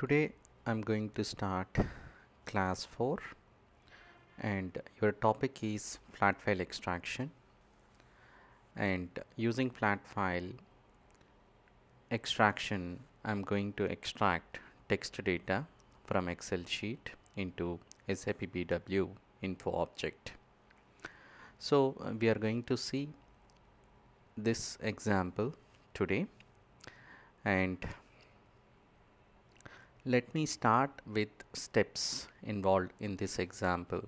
Today I'm going to start class 4 and your topic is flat file extraction, and using flat file extraction I'm going to extract text data from Excel sheet into Sap Bw info object. So we are going to see this example today, and let me start with steps involved in this example.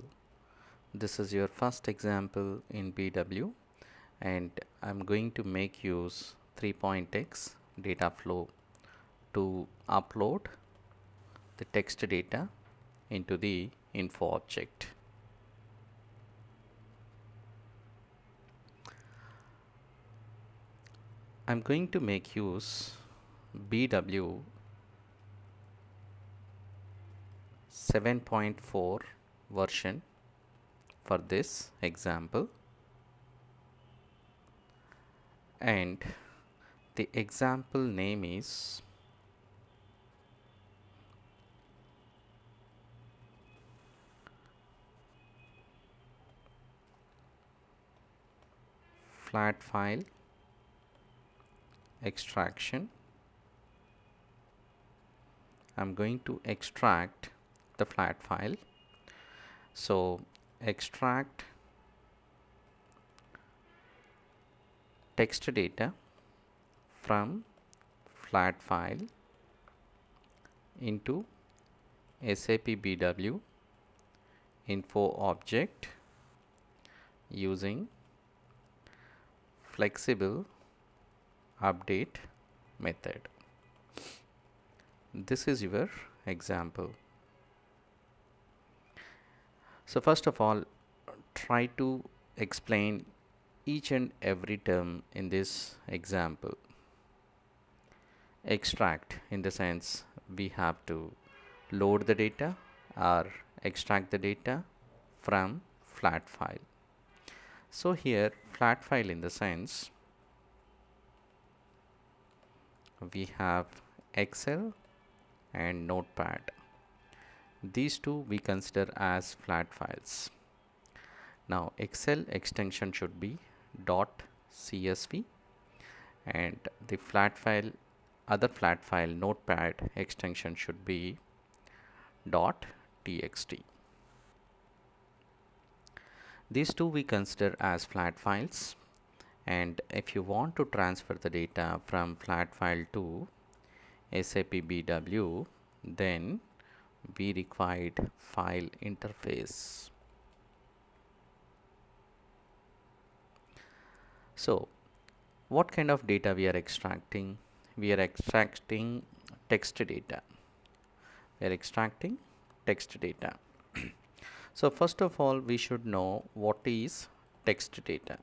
This is your first example in BW, and I'm going to make use 3.x data flow to upload the text data into the info object. I'm going to make use BW 7.4 version for this example, and the example name is flat file extraction. I'm going to extract the flat file. So extract text data from flat file into Sap Bw info object using flexible update method. This is your example. So first of all, try to explain each and every term in this example. Extract, in the sense we have to load the data or extract the data from flat file. So here flat file, in the sense we have Excel and Notepad. These two we consider as flat files. Now Excel extension should be .csv, and the flat file, other flat file Notepad extension should be .txt. These two we consider as flat files, and if you want to transfer the data from flat file to Sap Bw, then we required file interface. So what kind of data we are extracting? We are extracting text data. We are extracting text data. So first of all, we should know what is text data.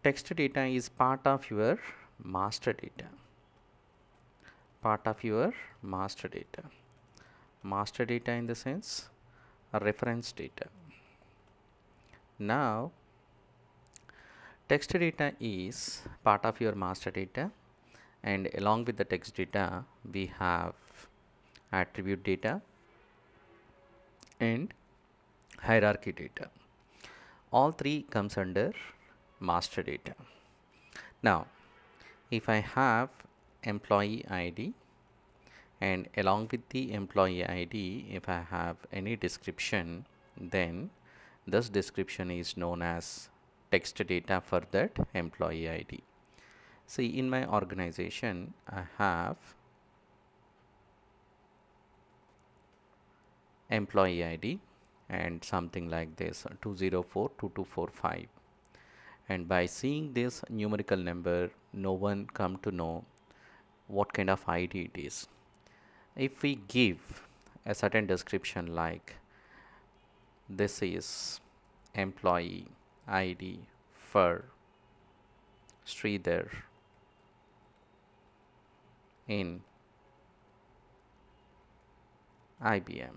Text data is part of your master data. Part of your master data. Master data, in the sense a reference data. Now text data is part of your master data, and along with the text data we have attribute data and hierarchy data. All three comes under master data. Now if I have employee ID, and along with the employee ID if I have any description, then this description is known as text data for that employee ID. See, in my organization I have employee ID and something like this 2042245, and by seeing this numerical number no one come to know what kind of ID it is. If we give a certain description like this is employee ID for Sridhar in IBM,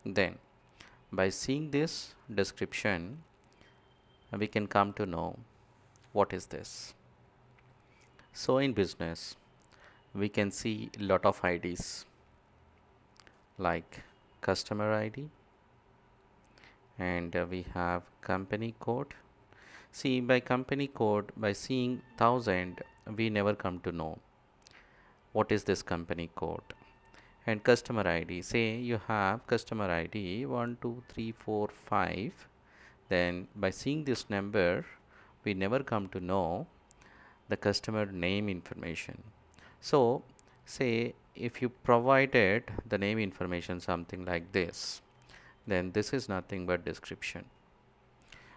then by seeing this description we can come to know what is this. So in business we can see lot of IDs like customer ID, and we have company code. See, by company code, by seeing 1000, we never come to know what is this company code. And customer ID, say you have customer ID 1 2 3 4 5, then by seeing this number we never come to know the customer name information. So say if you provided the name information something like this, then this is nothing but description.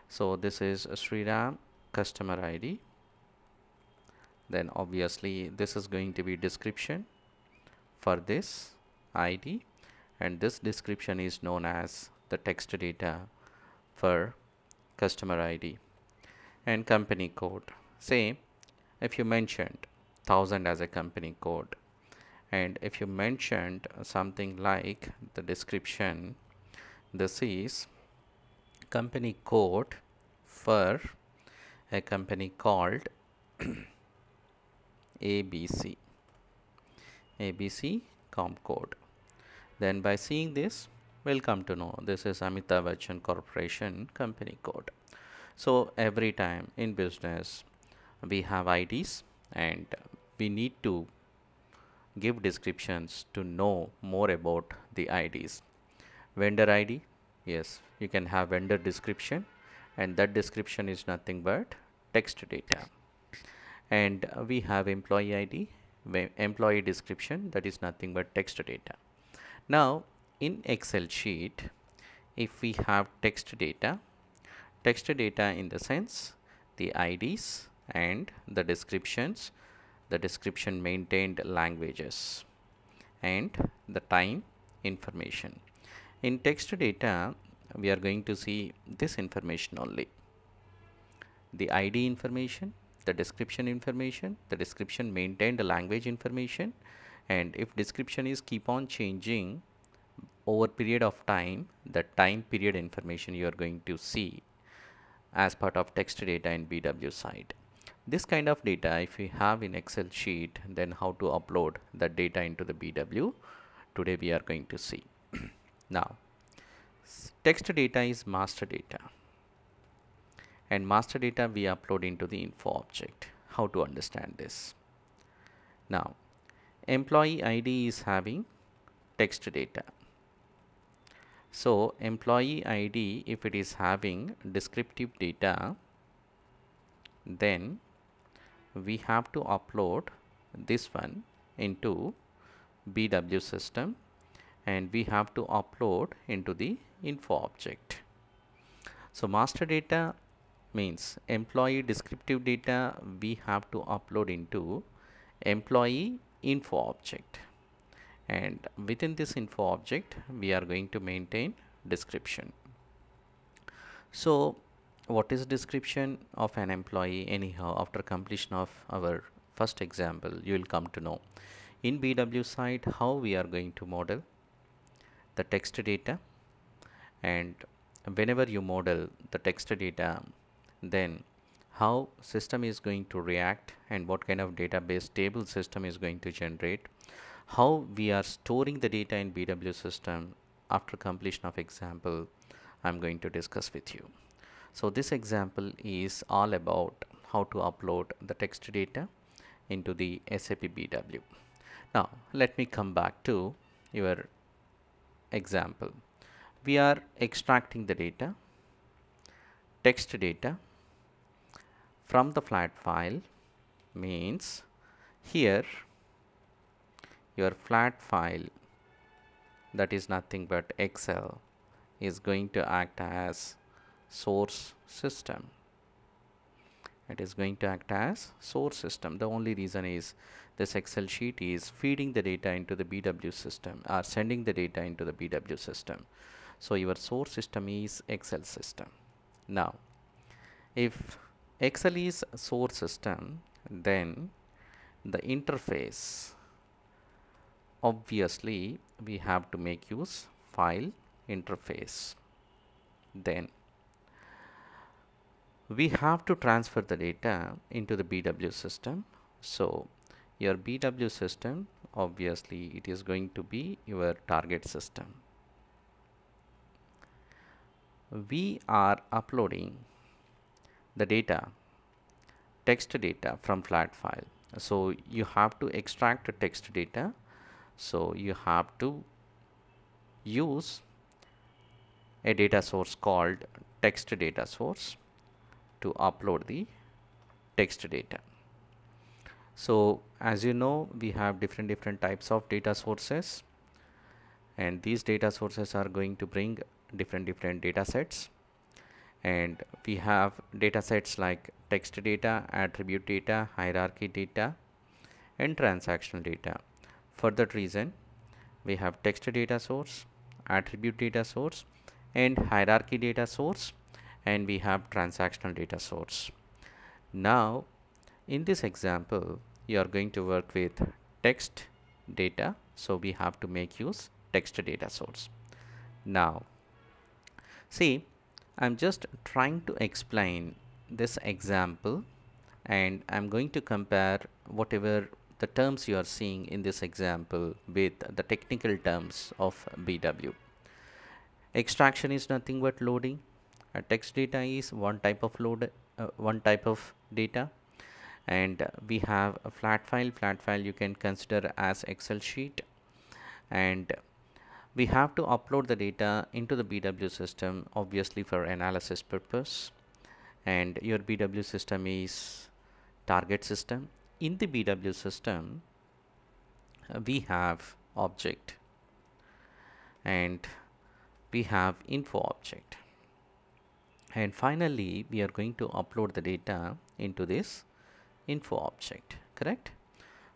So this is Sriram customer ID, then obviously this is going to be description for this ID, and this description is known as the text data for customer ID. And company code, say if you mentioned 1000 as a company code, and if you mentioned something like the description, this is company code for a company called ABC com code, then by seeing this we'll come to know this is Amitabh Bachchan Corporation company code. So every time in business we have IDs, and we need to give descriptions to know more about the IDs. Vendor ID, yes, you can have vendor description, and that description is nothing but text data. And we have employee ID, employee description, that is nothing but text data. Now in Excel sheet, if we have text data in the sense the IDs and the descriptions, the description maintained languages, and the time information. In text data we are going to see this information only: the ID information, the description information, the description maintained language information, and if description is keep on changing over period of time, the time period information you are going to see as part of text data in BW side. This kind of data if we have in Excel sheet, then how to upload that data into the BW, today we are going to see. Now text data is master data, and master data we upload into the info object. How to understand this? Now employee ID is having text data. So employee ID, if it is having descriptive data, then we have to upload this one into BW system, and we have to upload into the info object. So master data means employee descriptive data we have to upload into employee info object, and within this info object we are going to maintain description. So what is description of an employee? Anyhow, after completion of our first example you will come to know in BW side how we are going to model the text data, and whenever you model the text data, then how system is going to react, and what kind of database table system is going to generate, how we are storing the data in BW system. After completion of example I'm going to discuss with you. So this example is all about how to upload the text data into the SAP BW. Now let me come back to your example. We are extracting the data, text data from the flat file, means here your flat file, that is nothing but Excel, is going to act as source system. It is going to act as source system. The only reason is this Excel sheet is feeding the data into the BW system, or sending the data into the BW system. So your source system is Excel system. Now if Excel is source system, then the interface, obviously we have to make use file interface. Then we have to transfer the data into the BW system. So your BW system, obviously it is going to be your target system. We are uploading the data, text data from flat file. So you have to extract the text data. So you have to use a data source called text data source to upload the text data. So as you know, we have different types of data sources, and these data sources are going to bring different data sets. And we have data sets like text data, attribute data, hierarchy data, and transactional data. For that reason, we have text data source, attribute data source, and hierarchy data source, and we have transactional data source. Now in this example, you are going to work with text data, so we have to make use text data source. Now see, I'm just trying to explain this example, and I'm going to compare whatever the terms you are seeing in this example with the technical terms of BW. Extraction is nothing but loading. Text data is one type of one type of data, and we have a flat file you can consider as Excel sheet, and we have to upload the data into the BW system, obviously for analysis purpose. And your BW system is target system. In the BW system, we have object and we have info object, and finally we are going to upload the data into this info object, correct?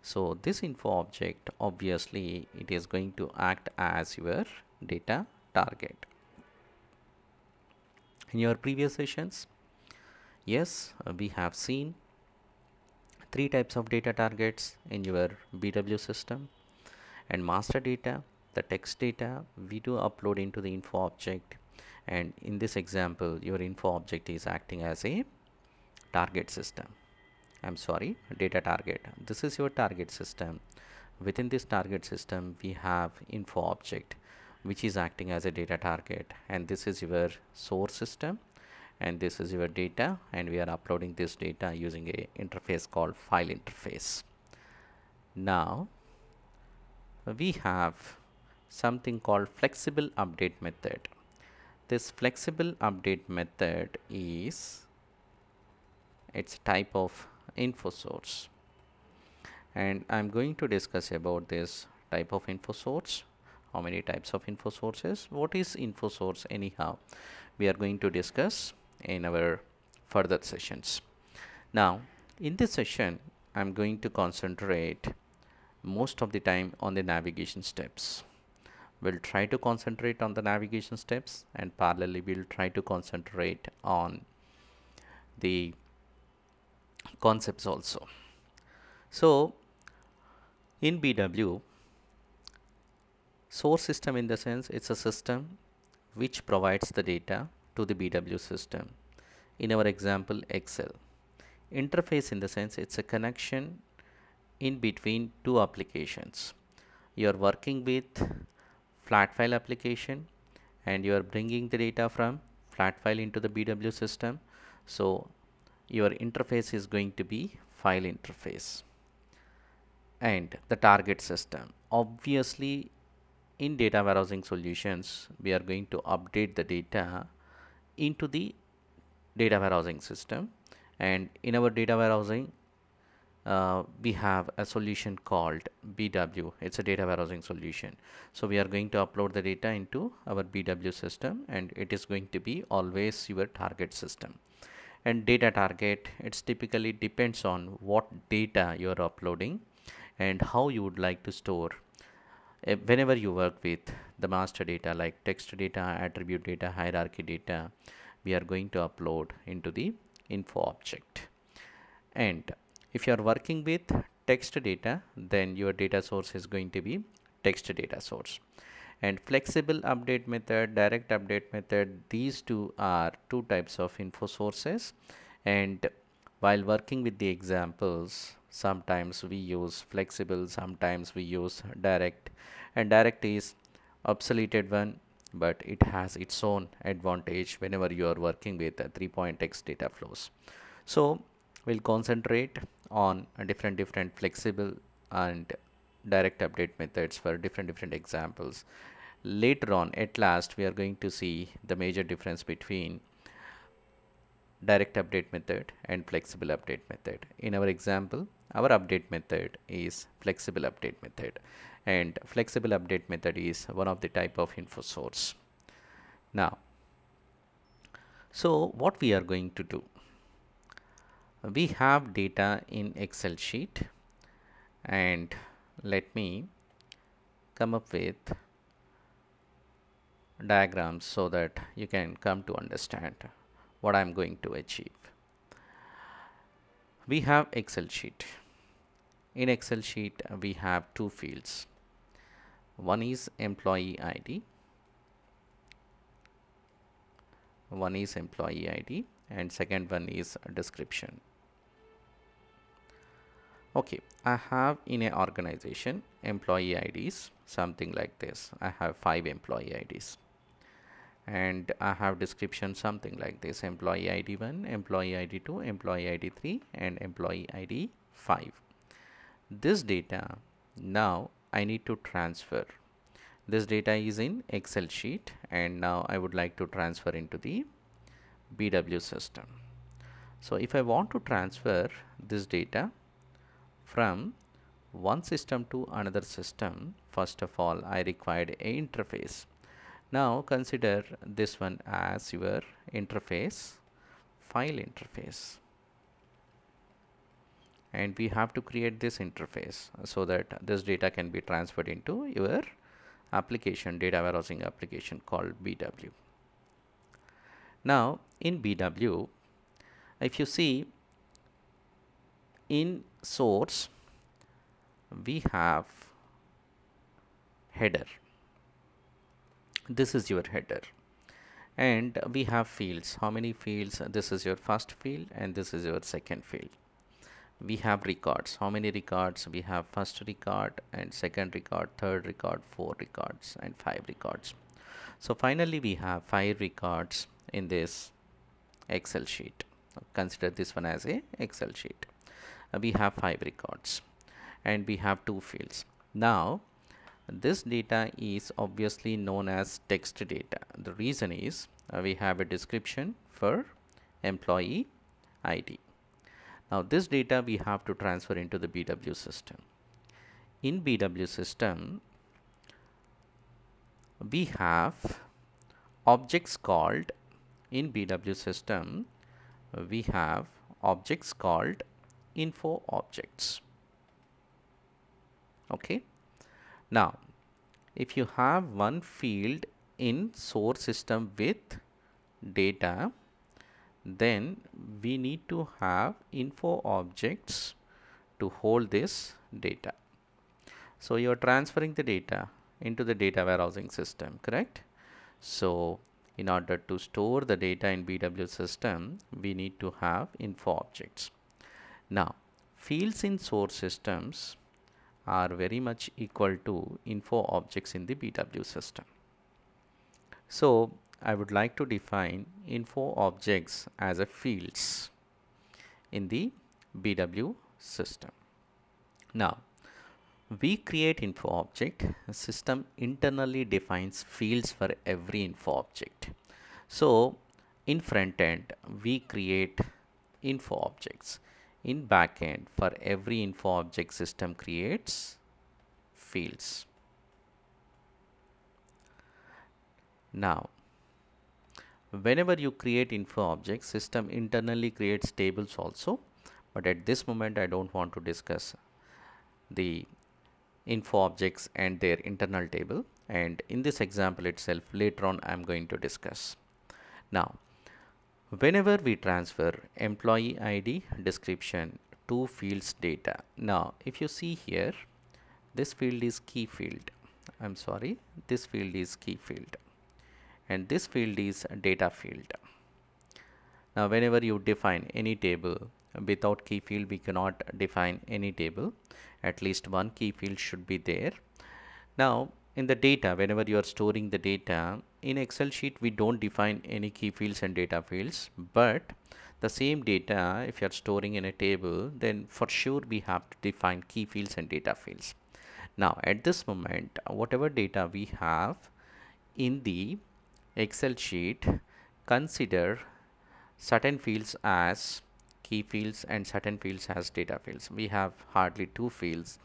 So this info object, obviously it is going to act as your data target. In your previous sessions, yes, we have seen three types of data targets in your BW system. And master data, the text data, we do upload into the info object, and in this example your info object is acting as a target system. I'm sorry, data target. This is your target system. Within this target system, we have info object, which is acting as a data target, and this is your source system, and this is your data, and we are uploading this data using a interface called file interface. Now we have something called flexible update method. This flexible update method is its type of info source, and I'm going to discuss about this type of info source. How many types of info sources? What is info source anyhow? We are going to discuss in our further sessions. Now in this session, I'm going to concentrate most of the time on the navigation steps. We'll try to concentrate on the navigation steps, and parallelly we'll try to concentrate on the concepts also. So in BW, source system in the sense it's a system which provides the data to the BW system. In our example, Excel. Interface in the sense it's a connection in between two applications. You are working with flat file application, and you are bringing the data from flat file into the BW system. So your interface is going to be file interface. And the target system, obviously in data warehousing solutions, we are going to update the data into the data warehousing system, and in our data warehousing we have a solution called BW. It's a data warehousing solution. So we are going to upload the data into our BW system, and it is going to be always your target system. And data target, it's typically depends on what data you are uploading and how you would like to store. Whenever you work with the master data like text data, attribute data, hierarchy data, we are going to upload into the info object. And if you are working with text data, then your data source is going to be text data source. And flexible update method, direct update method, these two are two types of info sources. And while working with the examples, sometimes we use flexible, sometimes we use direct, and direct is obsoleted one, but it has its own advantage whenever you are working with 3.x data flows. So we'll concentrate on different flexible and direct update methods for different examples. Later on, at last, we are going to see the major difference between direct update method and flexible update method. In our example, our update method is flexible update method, and flexible update method is one of the type of info source. Now, so what we are going to do, we have data in Excel sheet, and let me come up with diagrams so that you can come to understand what I'm going to achieve. We have Excel sheet. In Excel sheet, we have two fields. One is employee ID. One is employee ID, and second one is description. Okay, I have in a organization employee IDs something like this. I have 5 employee IDs, and I have description something like this: employee ID 1, employee ID 2, employee ID 3, and employee ID 5. This data now I need to transfer. This data is in Excel sheet, and now I would like to transfer into the BW system. So if I want to transfer this data from one system to another system, first of all I required a interface. Now consider this one as your interface, file interface, and we have to create this interface so that this data can be transferred into your application, data warehousing application called BW. Now in BW, if you see in source, we have header. This is your header, and we have fields. How many fields? This is your first field and this is your second field. We have records. How many records? We have first record and second record, third record, 4 records, and 5 records. So finally we have 5 records in this Excel sheet. Consider this one as a Excel sheet. We have 5 records and we have 2 fields. Now this data is obviously known as text data. The reason is we have a description for employee ID. Now this data we have to transfer into the BW system. In BW system, we have objects called, in BW system we have objects called info objects. Okay. Now if you have one field in source system with data, then we need to have info objects to hold this data. So you are transferring the data into the data warehousing system, correct? So in order to store the data in BW system, we need to have info objects. Now fields in source systems are very much equal to info objects in the BW system. So I would like to define info objects as a fields in the BW system. Now we create info object. The system internally defines fields for every info object. So in front end we create info objects. In back end, for every info object, system creates fields. Now whenever you create info objects, system internally creates tables also, but at this moment I don't want to discuss the info objects and their internal table, and in this example itself later on I am going to discuss. Now whenever we transfer employee ID, description, 2 fields data. Now if you see here, this field is key field. I'm sorry, this field is key field and this field is data field. Now whenever you define any table, Without key field we cannot define any table. At least one key field should be there. Now in the data, whenever you are storing the data in Excel sheet, we don't define any key fields and data fields, but the same data if you are storing in a table, then for sure we have to define key fields and data fields. Now at this moment, whatever data we have in the Excel sheet, consider certain fields as key fields and certain fields as data fields. We have hardly two fields,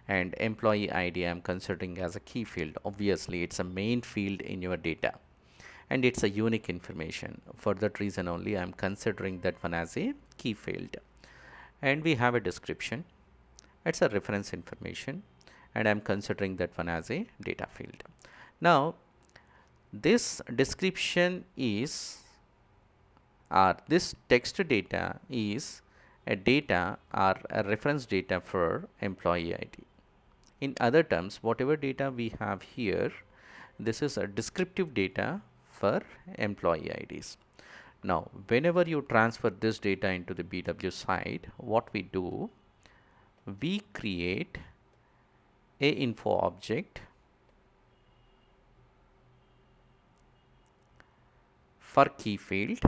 and employee ID I am considering as a key field. Obviously it's a main field in your data and it's a unique information. For that reason only I am considering that one as a key field. And we have a description, it's a reference information, and I am considering that one as a data field. Now this description is, or this text data is a data or a reference data for employee ID. In other terms, whatever data we have here, this is a descriptive data for employee IDs. Now whenever you transfer this data into the BW side, what we do, we create a info object for key field,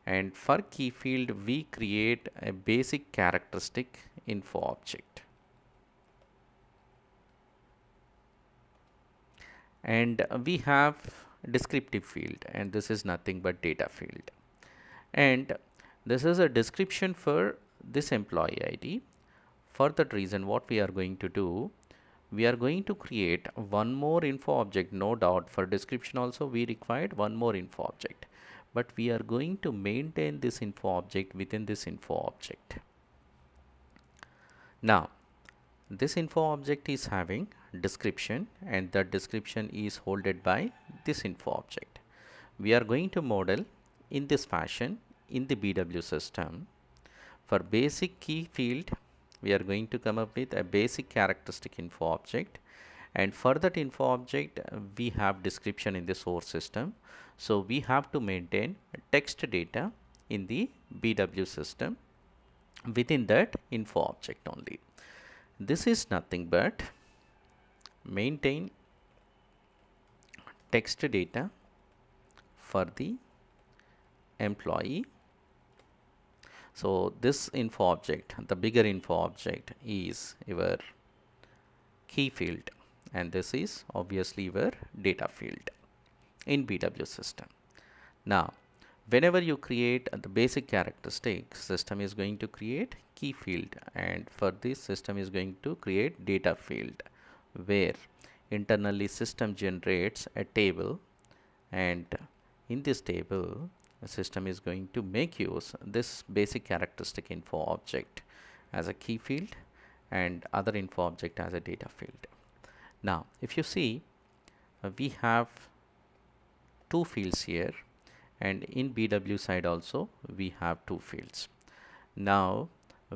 and for key field we create a basic characteristic info object, and we have descriptive field, and this is nothing but data field, and this is a description for this employee ID. For that reason what we are going to do, we are going to create one more info object. No doubt for description also we required one more info object, but we are going to maintain this info object within this info object. Now this info object is having description, and that description is holded by this info object. We are going to model in this fashion in the BW system. For basic key field we are going to come up with a basic characteristic info object, and for that info object we have description in the source system. So we have to maintain text data in the BW system within that info object only. This is nothing but maintain text data for the employee. So this info object, the bigger info object, is your key field, and this is obviously your data field in BW system. Now whenever you create the basic characteristic, system is going to create key field, and for this system is going to create data field, where internally system generates a table, and in this table the system is going to make use this basic characteristic info object as a key field and other info object as a data field. Now if you see, we have two fields here, and in BW side also we have two fields. Now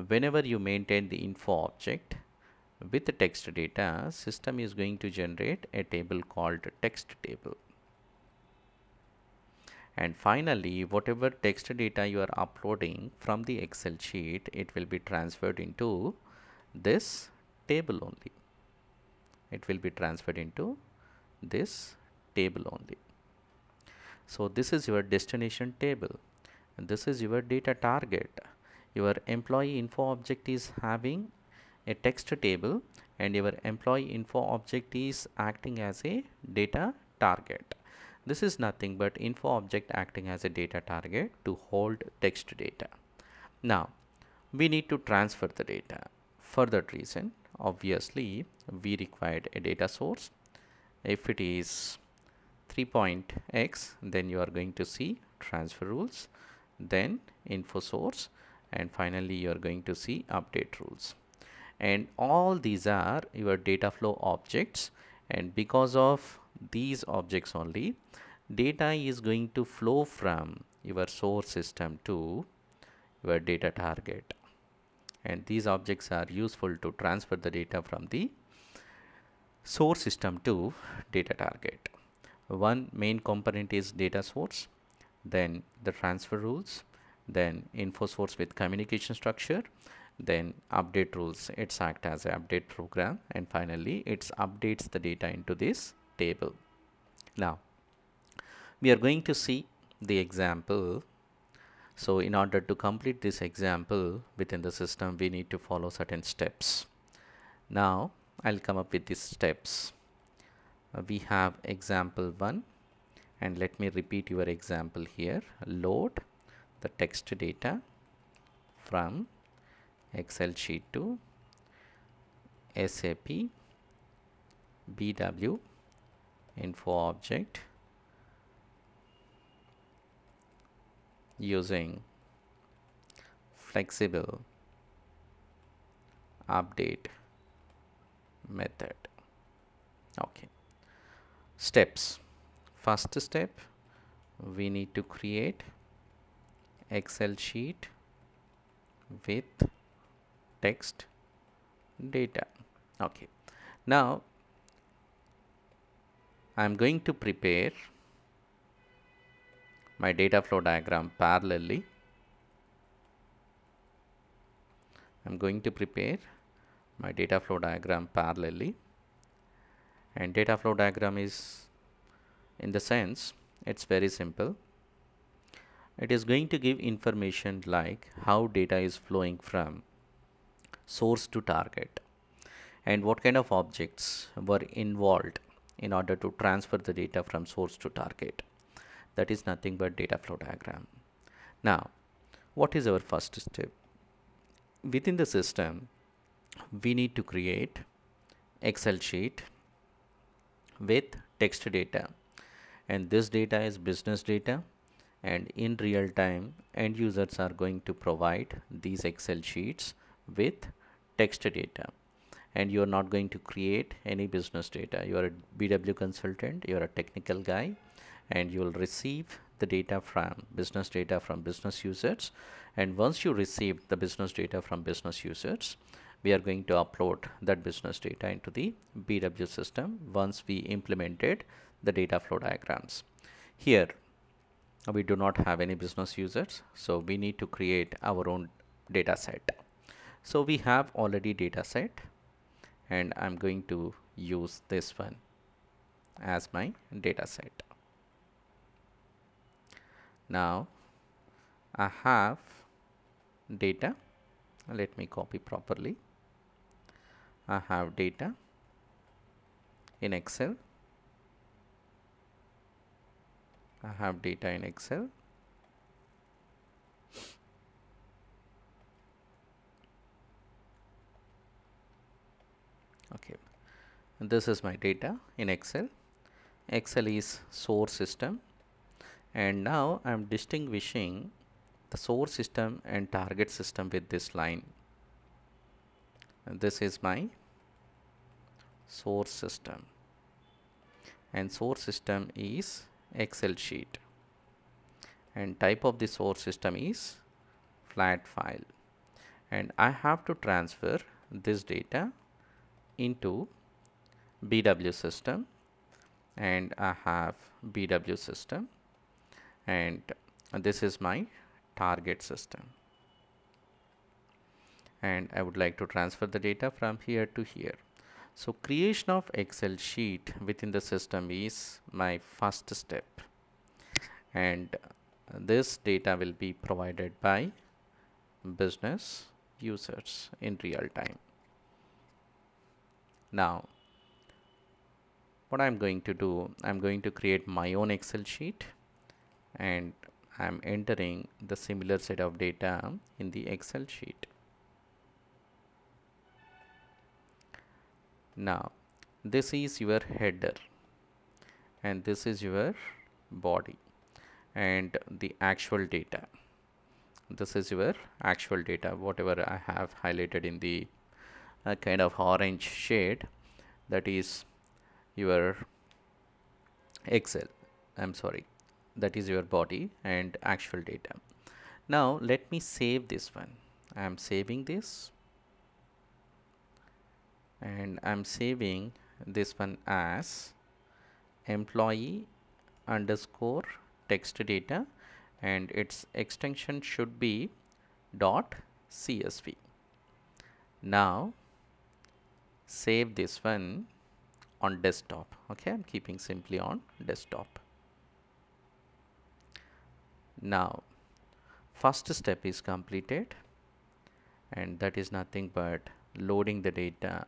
whenever you maintain the info object with the text data, system is going to generate a table called text table, and finally whatever text data you are uploading from the Excel sheet, it will be transferred into this table only. It will be transferred into this table only. So this is your destination table, and this is your data target. Your employee info object is having a text table, and your employee info object is acting as a data target. This is nothing but info object acting as a data target to hold text data. Now we need to transfer the data. For that reason obviously we required a data source. If it is 3.x, then you are going to see transfer rules, then info source, and finally you are going to see update rules, and all these are your data flow objects, and because of these objects only, data is going to flow from your source system to your data target, and these objects are useful to transfer the data from the source system to data target. One main component is data source, then the transfer rules, then info source with communication structure, then update rules, it's act as an update program, and finally it updates the data into this table. Now we are going to see the example. So in order to complete this example within the system, we need to follow certain steps. Now I'll come up with these steps. We have example 1, and let me repeat your example here. Load the text data from Excel sheet to SAP BW info object using flexible update method. Okay. Steps. First step, we need to create Excel sheet with text data. Okay. Now I'm going to prepare my data flow diagram parallelly. I'm going to prepare my data flow diagram parallelly, and data flow diagram is, in the sense, it's very simple. It is going to give information like how data is flowing from source to target and what kind of objects were involved in order to transfer the data from source to target. That is nothing but data flow diagram. Now, what is our first step? Within the system, we need to create Excel sheet with text data, and this data is business data, and in real time end users are going to provide these Excel sheets with text data, and you are not going to create any business data. You are a BW consultant, you are a technical guy, and you will receive the data from business users, and once you receive the business data from business users, we are going to upload that business data into the BW system once we implemented the data flow diagrams. Here we do not have any business users, so we need to create our own data set. So we have already data set, and I'm going to use this one as my data set. Now I have data. Let me copy properly. I have data in Excel. I have data in Excel. Okay, and this is my data in Excel. Excel is source system, and now I'm distinguishing the source system and target system with this line. And this is my source system, and source system is Excel sheet, and type of the source system is flat file, and I have to transfer this data into BW system, and I have BW system, and this is my target system, and I would like to transfer the data from here to here. So creation of Excel sheet within the system is my first step, and this data will be provided by business users in real time. Now what I'm going to do, I'm going to create my own Excel sheet, and I'm entering the similar set of data in the Excel sheet. Now this is your header, and this is your body, and the actual data. This is your actual data, whatever I have highlighted in the kind of orange shade, that is your Excel. I'm sorry, that is your body and actual data. Now let me save this one. I'm saving this, and I'm saving this one as employee underscore text data, and its extension should be .csv. Now save this one on desktop. Okay, I'm keeping simply on desktop. Now first step is completed, and that is nothing but loading the data,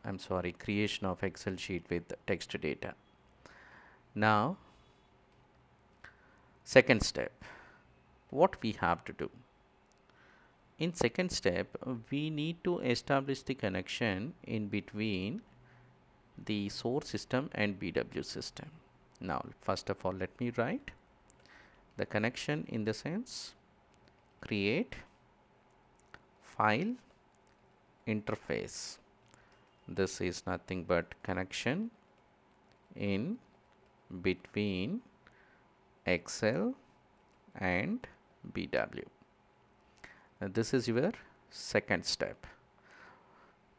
creation of Excel sheet with text data. Now second step, what we have to do? In second step, we need to establish the connection in between the source system and BW system. Now first of all, let me write the connection in the sense create file interface. This is nothing but connection in between Excel and BW. This is your second step.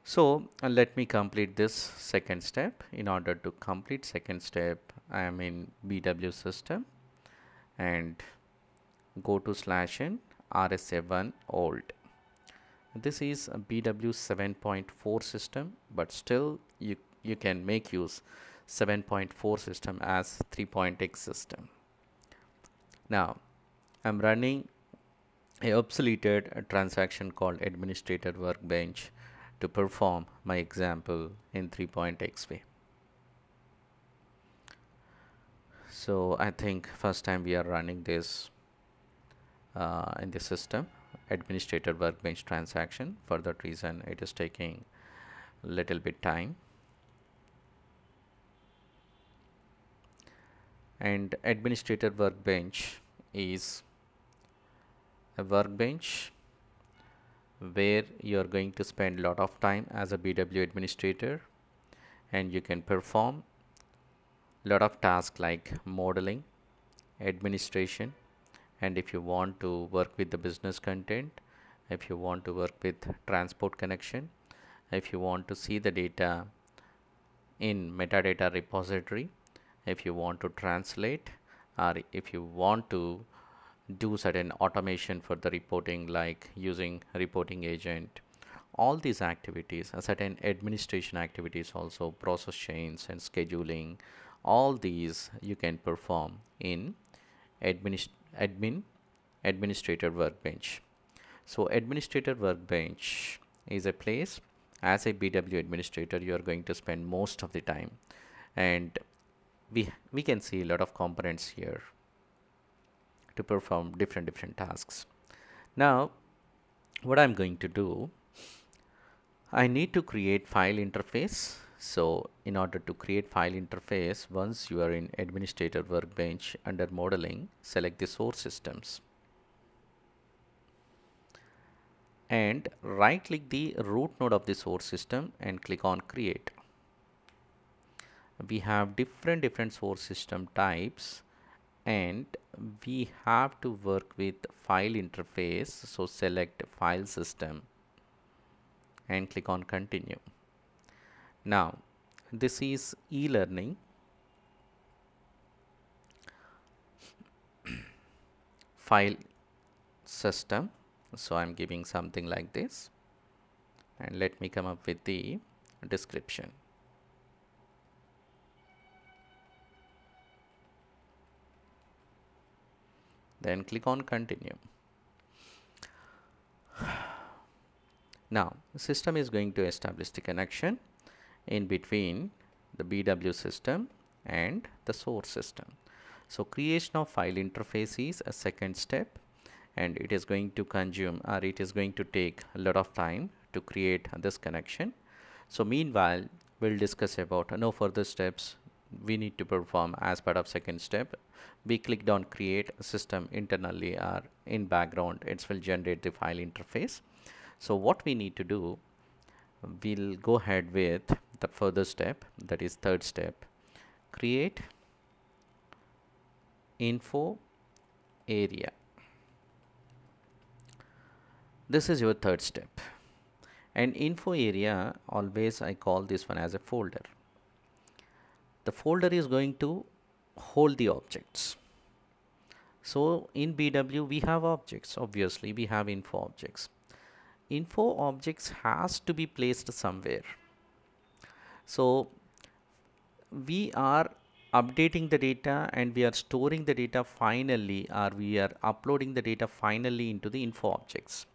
So let me complete this second step. In order to complete second step, I am in BW system and go to /n rs7 old. This is a BW 7.4 system, but still you can make use 7.4 system as 3.x system. Now I'm running a obsoleted transaction called administrator workbench to perform my example in 3.x way. So I think first time we are running this in the system administrator workbench transaction. For that reason it is taking little bit time. And administrator workbench is a workbench where you are going to spend a lot of time as a BW administrator, and you can perform a lot of tasks like modeling, administration, and if you want to work with the business content, if you want to work with transport connection, if you want to see the data in metadata repository, if you want to translate, or if you want to do certain automation for the reporting like using reporting agent, all these activities, certain administration activities also, process chains and scheduling, all these you can perform in administrator workbench. So administrator workbench is a place as a BW administrator you are going to spend most of the time, and we can see a lot of components here to perform different tasks. Now what I'm going to do, I need to create file interface. So in order to create file interface, once you are in administrator workbench under modeling, select the source systems and right click the root node of the source system and click on create. We have different source system types and we have to work with file interface. So select file system and click on continue. Now this is e-learning file system. So I'm giving something like this, and let me come up with the description. Then click on continue. Now the system is going to establish the connection in between the BW system and the source system. So creation of file interface is a second step, and it is going to consume, or it is going to take a lot of time to create this connection. So meanwhile we'll discuss about no further steps we need to perform as part of second step. We clicked on create system internally, or in background it will generate the file interface. So what we need to do, we'll go ahead with the further step, that is third step, create info area. This is your third step, and info area, always I call this one as a folder. The folder is going to hold the objects. So in BW we have objects, obviously we have info objects. Info objects has to be placed somewhere. So we are updating the data and we are storing the data finally, or we are uploading the data finally into the info objects.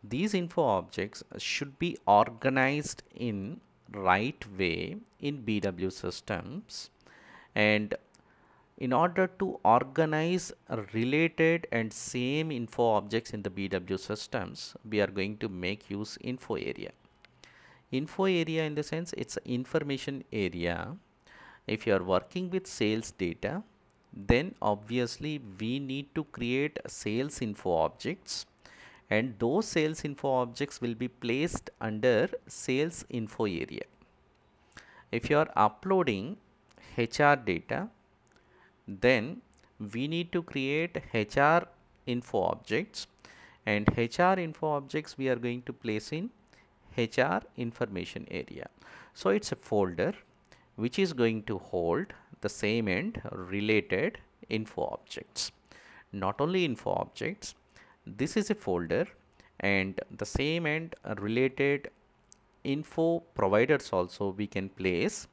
These info objects should be organized in right way in BW systems, and in order to organize related and same info objects in the BW systems, we are going to make use info area. Info area in the sense it's information area. If you are working with sales data, then obviously we need to create sales info objects, and those sales info objects will be placed under sales info area. If you are uploading HR data, then we need to create HR info objects, and HR info objects we are going to place in HR information area. So it's a folder which is going to hold the same and related info objects. Not only info objects, this is a folder, and the same and related info providers also we can place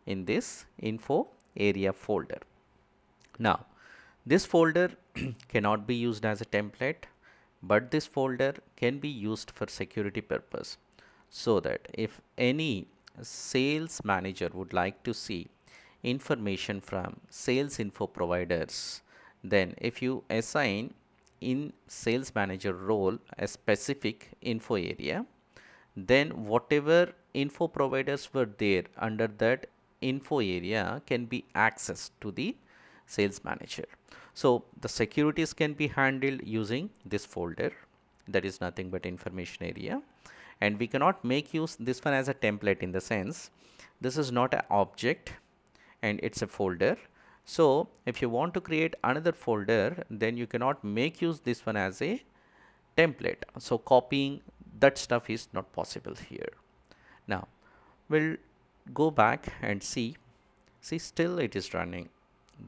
in this info area folder. Now this folder cannot be used as a template, but this folder can be used for security purpose, so that if any sales manager would like to see information from sales info providers, then if you assign in sales manager role a specific info area, then whatever info providers were there under that info area can be accessed to the sales manager. So the securities can be handled using this folder, that is nothing but information area. And we cannot make use this one as a template, in the sense this is not an object and it's a folder. So if you want to create another folder, then you cannot make use this one as a template. So copying that stuff is not possible here. Now we'll go back and see still it is running.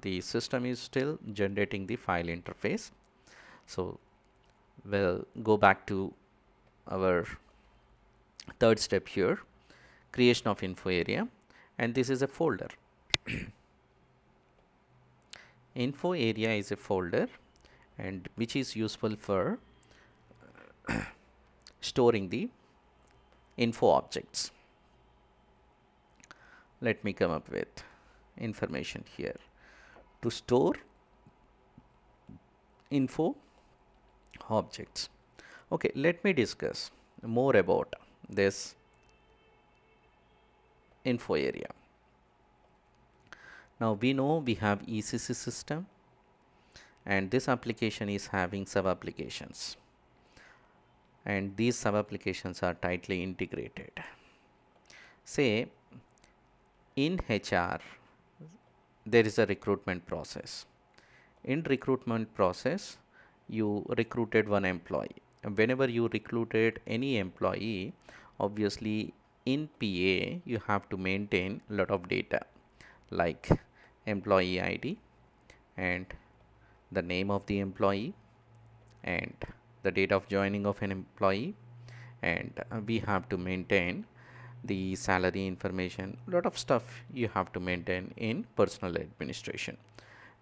The system is still generating the file interface. So we'll go back to our third step here, creation of info area, and this is a folder. Info area is a folder, and which is useful for storing the info objects. Let me come up with information here to store info objects. Okay, let me discuss more about this info area. Now we know we have ECC system, and this application is having sub applications, and these sub applications are tightly integrated. Say in HR there is a recruitment process. In recruitment process, you recruited one employee. Whenever you recruited any employee, obviously in PA you have to maintain a lot of data like employee ID and the name of the employee and the date of joining of an employee, and we have to maintain the salary information. A lot of stuff you have to maintain in personal administration.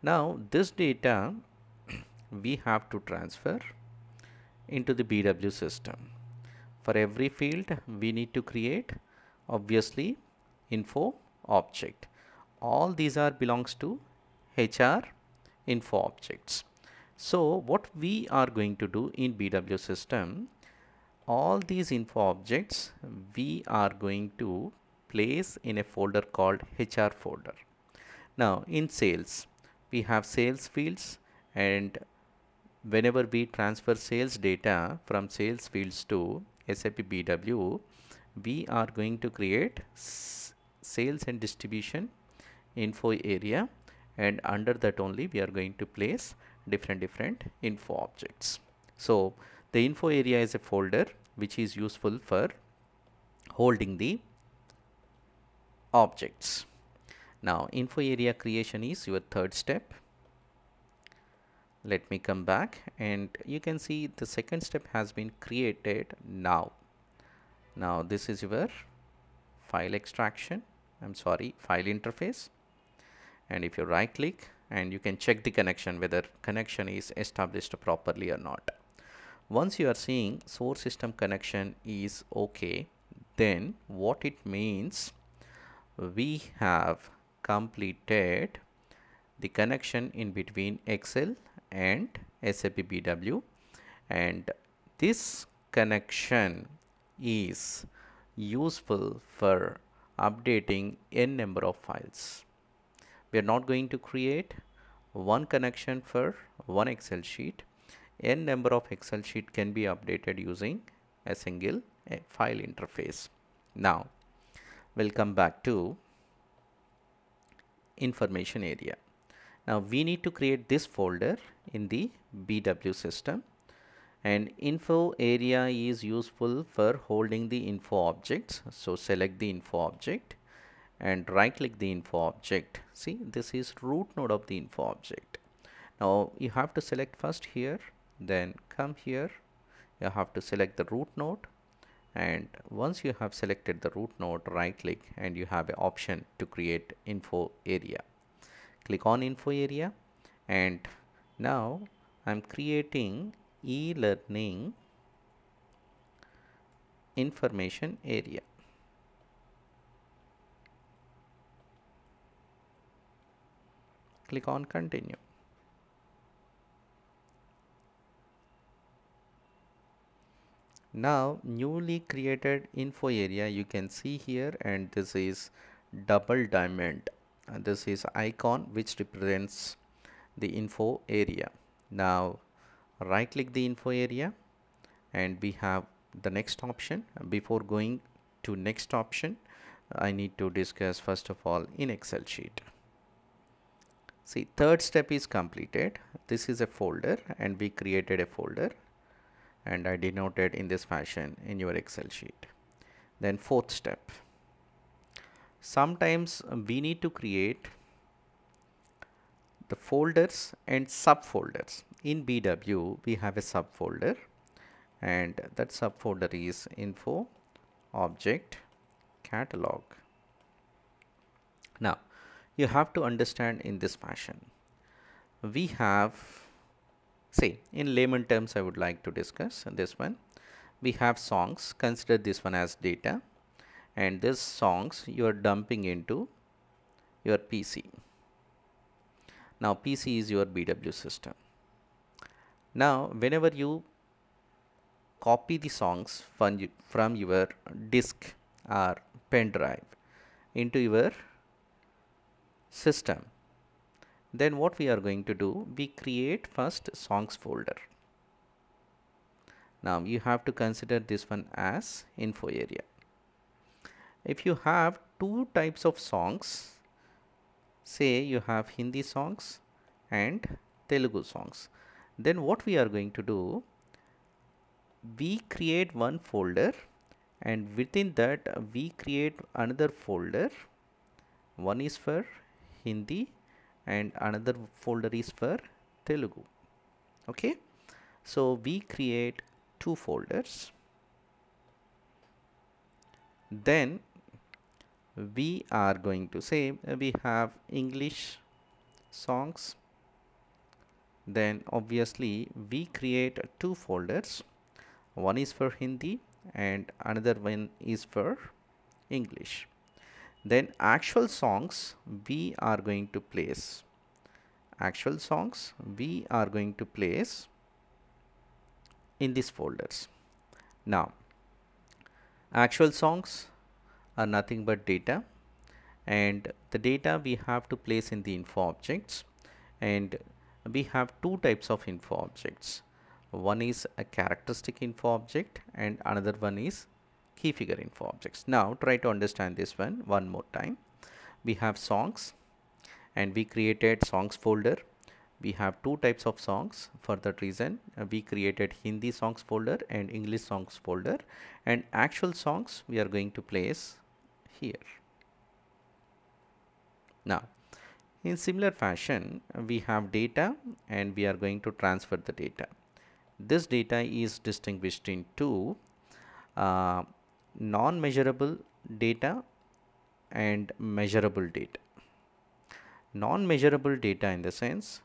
Now this data we have to transfer into the BW system. For every field we need to create obviously info object. All these are belongs to HR info objects. So what we are going to do in BW system, all these info objects we are going to place in a folder called HR folder. Now in sales we have sales fields, and whenever we transfer sales data from sales fields to SAP BW, we are going to create sales and distribution info area, and under that only we are going to place different info objects. So the info area is a folder which is useful for holding the objects. Now info area creation is your third step. Let me come back, and you can see the second step has been created now. Now this is your file extraction, file interface, and if you right click, and you can check the connection whether connection is established properly or not. Once you are seeing source system connection is okay, then what it means, we have completed the connection in between Excel and SAP BW, and this connection is useful for updating n number of files. We are not going to create one connection for one Excel sheet. N number of Excel sheet can be updated using a single file interface. Now we'll come back to information area. Now we need to create this folder in the BW system, and info area is useful for holding the info objects. So select the info object and right click the info object. See, this is root node of the info object. Now you have to select first here, then come here, you have to select the root node, and once you have selected the root node, right click and you have an option to create info area. Click on info area, and now I'm creating e-learning information area. Click on continue. Now newly created info area you can see here, and this is double diamond, and this is icon which represents the info area. Now right click the info area, and we have the next option. Before going to next option, I need to discuss first of all in Excel sheet. See, third step is completed. This is a folder, and we created a folder, and I denoted in this fashion in your Excel sheet. Then fourth step, sometimes we need to create the folders and subfolders. In BW we have a subfolder, and that subfolder is info object catalog. Now you have to understand in this fashion. We have, say in layman terms I would like to discuss this one. We have songs, consider this one as data, and this songs you are dumping into your PC. Now PC is your BW system. Now whenever you copy the songs from your disk or pen drive into your system, then what we are going to do, we create first songs folder. Now you have to consider this one as info area. If you have two types of songs, say you have Hindi songs and Telugu songs, then what we are going to do, we create one folder, and within that we create another folder. One is for Hindi and another folder is for Telugu. Okay, so we create two folders. Then we are going to say we have English songs. Then obviously we create two folders. One is for Hindi and another one is for English. Then actual songs we are going to place. Actual songs we are going to place in these folders. Now actual songs are nothing but data, and the data we have to place in the info objects, and we have two types of info objects. One is a characteristic info object and another one is key figure info objects. Now try to understand this one more time. We have songs and we created songs folder. We have two types of songs. For that reason we created Hindi songs folder and English songs folder, and actual songs we are going to place here. Now In similar fashion, we have data and we are going to transfer the data. This data is distinguished into uh, non-measurable data and measurable data. Non-measurable data in the sense,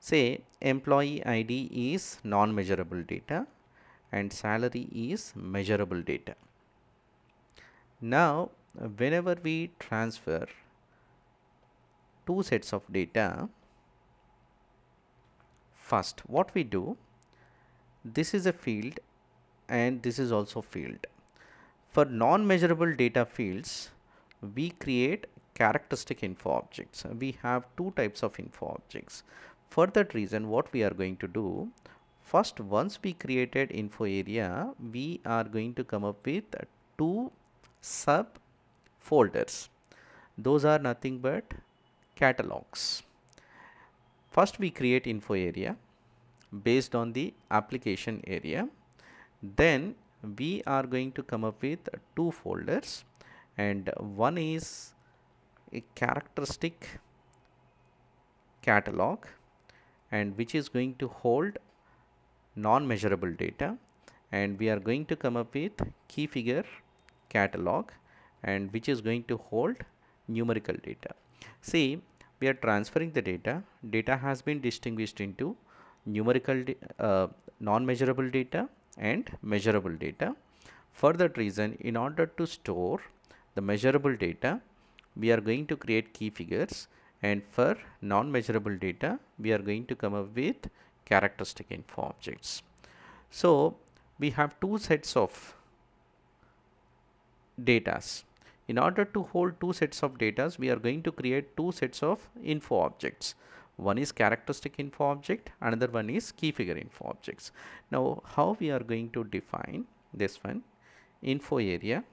say employee ID is non-measurable data and salary is measurable data. Now, whenever we transfer two sets of data, first what we do, this is a field and this is also field. For non-measurable data fields, we create characteristic info objects. We have two types of info objects. For that reason, what we are going to do, first once we created info area, we are going to come up with two sub folders. Those are nothing but catalogs. First we create info area based on the application area. Then we are going to come up with two folders, and one is a characteristic catalog, and which is going to hold non-measurable data, and we are going to come up with key figure catalog, and which is going to hold numerical data. See, we are transferring the data. Data has been distinguished into numerical non-measurable data and measurable data. For that reason, in order to store the measurable data, we are going to create key figures, and for non-measurable data, we are going to come up with characteristic info objects. So we have two sets of datas. In order to hold two sets of datas, we are going to create two sets of info objects. One is characteristic info object, another one is key figure info objects. Now, how we are going to define this one? Info area,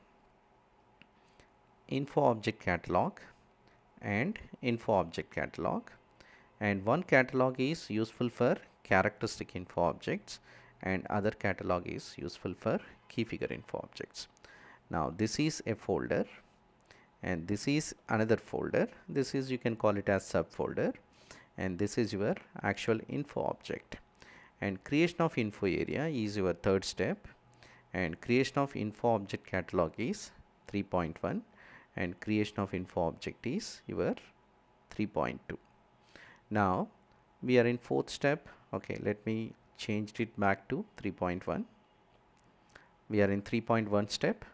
info object catalog, and info object catalog. And one catalog is useful for characteristic info objects, and other catalog is useful for key figure info objects. Now, this is a folder, and this is another folder. This is, you can call it as subfolder, and this is your actual info object. And creation of info area is your third step, and creation of info object catalog is 3.1, and creation of info object is your 3.2. Now we are in fourth step. Okay, let me change it back to 3.1. We are in 3.1 step,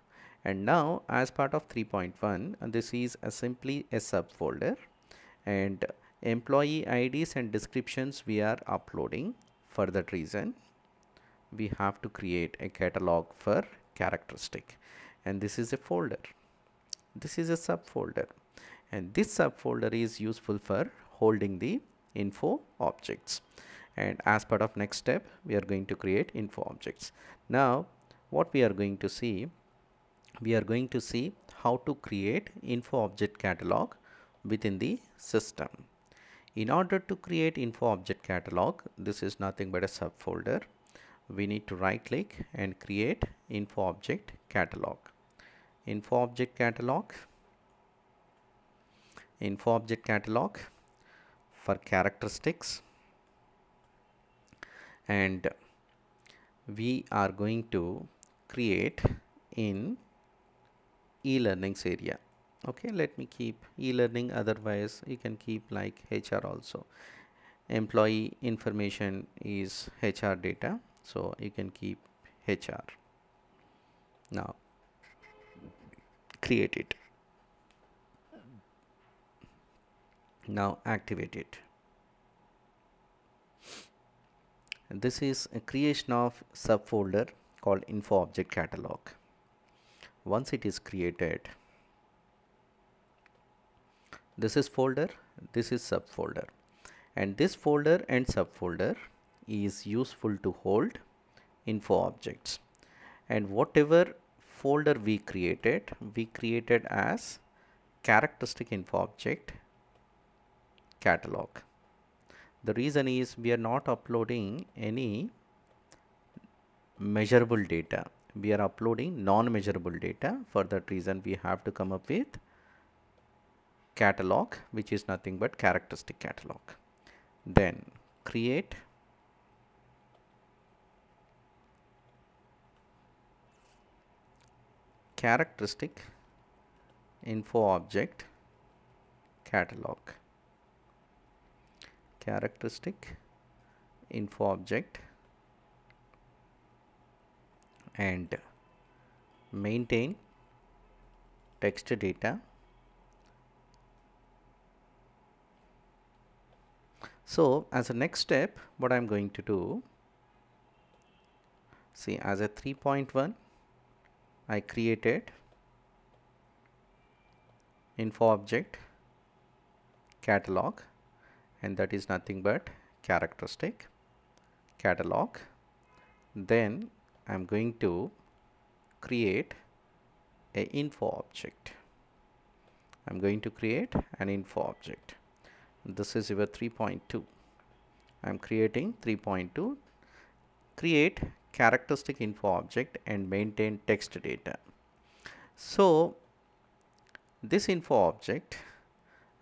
and now as part of 3.1, this is simply a subfolder, and employee IDs and descriptions we are uploading. For that reason, we have to create a catalog for characteristic, and this is a folder. This is a subfolder, and this subfolder is useful for holding the info objects. And as part of next step, we are going to create info objects. Now what we are going to see, we are going to see how to create info object catalog within the system. In order to create info object catalog, this is nothing but a subfolder. We need to right click and create info object catalog. Info object catalog, info object catalog for characteristics, and we are going to create in e-learnings area. Okay, let me keep e-learning, otherwise you can keep like HR also. Employee information is HR data, so you can keep HR. Now create it. Now activate it. And this is a creation of subfolder called info object catalog. Once it is created, this is folder, this is subfolder, and this folder and subfolder is useful to hold info objects. And whatever folder we created as characteristic info object catalog. The reason is we are not uploading any measurable data, we are uploading non-measurable data. For that reason, we have to come up with catalog, which is nothing but characteristic catalog. Then create characteristic info object catalog, characteristic info object, and maintain text data. So as a next step, what I'm going to do, see, as a 3.1 I created info object catalog, and that is nothing but characteristic catalog. Then I'm going to create a info object. I'm going to create an info object. This is your 3.2. I'm creating 3.2. Create characteristic info object and maintain text data. So this info object,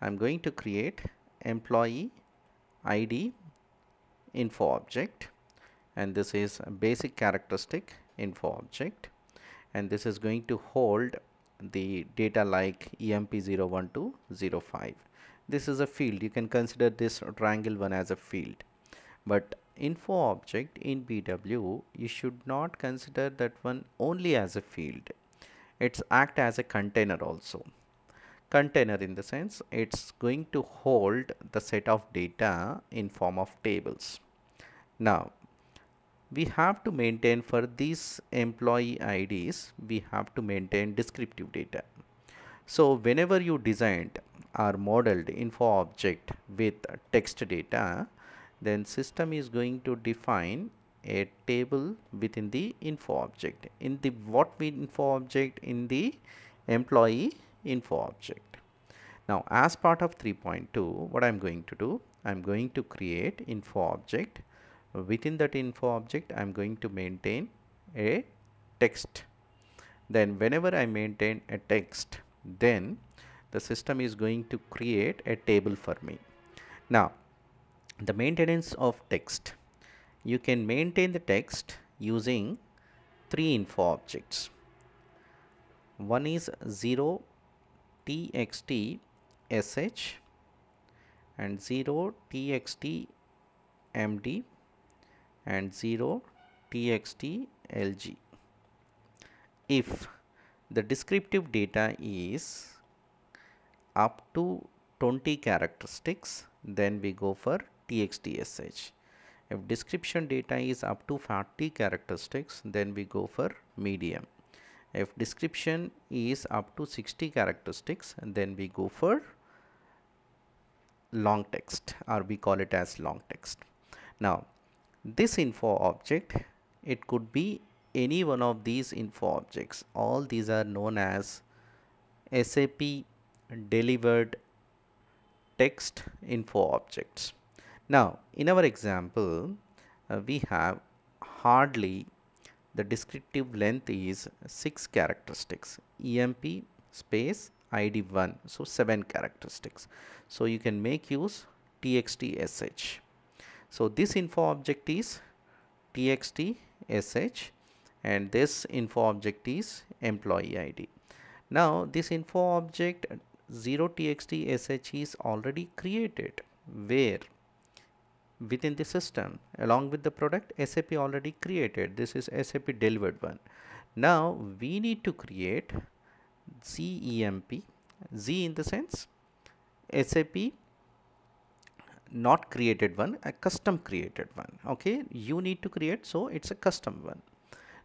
I'm going to create employee ID info object, and this is a basic characteristic info object, and this is going to hold the data like EMP01 to 05. This is a field. You can consider this triangle one as a field, but info object in BW, you should not consider that one only as a field. It's act as a container also. Container in the sense it's going to hold the set of data in form of tables. Now we have to maintain for these employee IDs, we have to maintain descriptive data. So whenever you designed or modeled info object with text data, then system is going to define a table within the info object. In the what info object? In the employee info object. Now as part of 3.2, what I'm going to do, I'm going to create info object. Within that info object, I'm going to maintain a text. Then whenever I maintain a text, then the system is going to create a table for me. Now the maintenance of text, you can maintain the text using three info objects. One is 0 txt sh and 0 txt md and 0 txt lg. If the descriptive data is up to 20 characteristics, then we go for txt sh. If description data is up to 40 characteristics, then we go for medium. If description is up to 60 characteristics, then we go for long text, or we call it as long text. Now this info object, it could be any one of these info objects. All these are known as SAP delivered text info objects. Now in our example, we have hardly the descriptive length is 6 characteristics, EMP space ID1, so 7 characteristics. So you can make use txt sh. So this info object is txt sh and this info object is employee ID. Now this info object 0 txt sh is already created where within the system along with the product. SAP already created. This is SAP delivered one. Now we need to create ZEMP, Z in the sense SAP not created one, a custom created one. Okay, you need to create, so it's a custom one.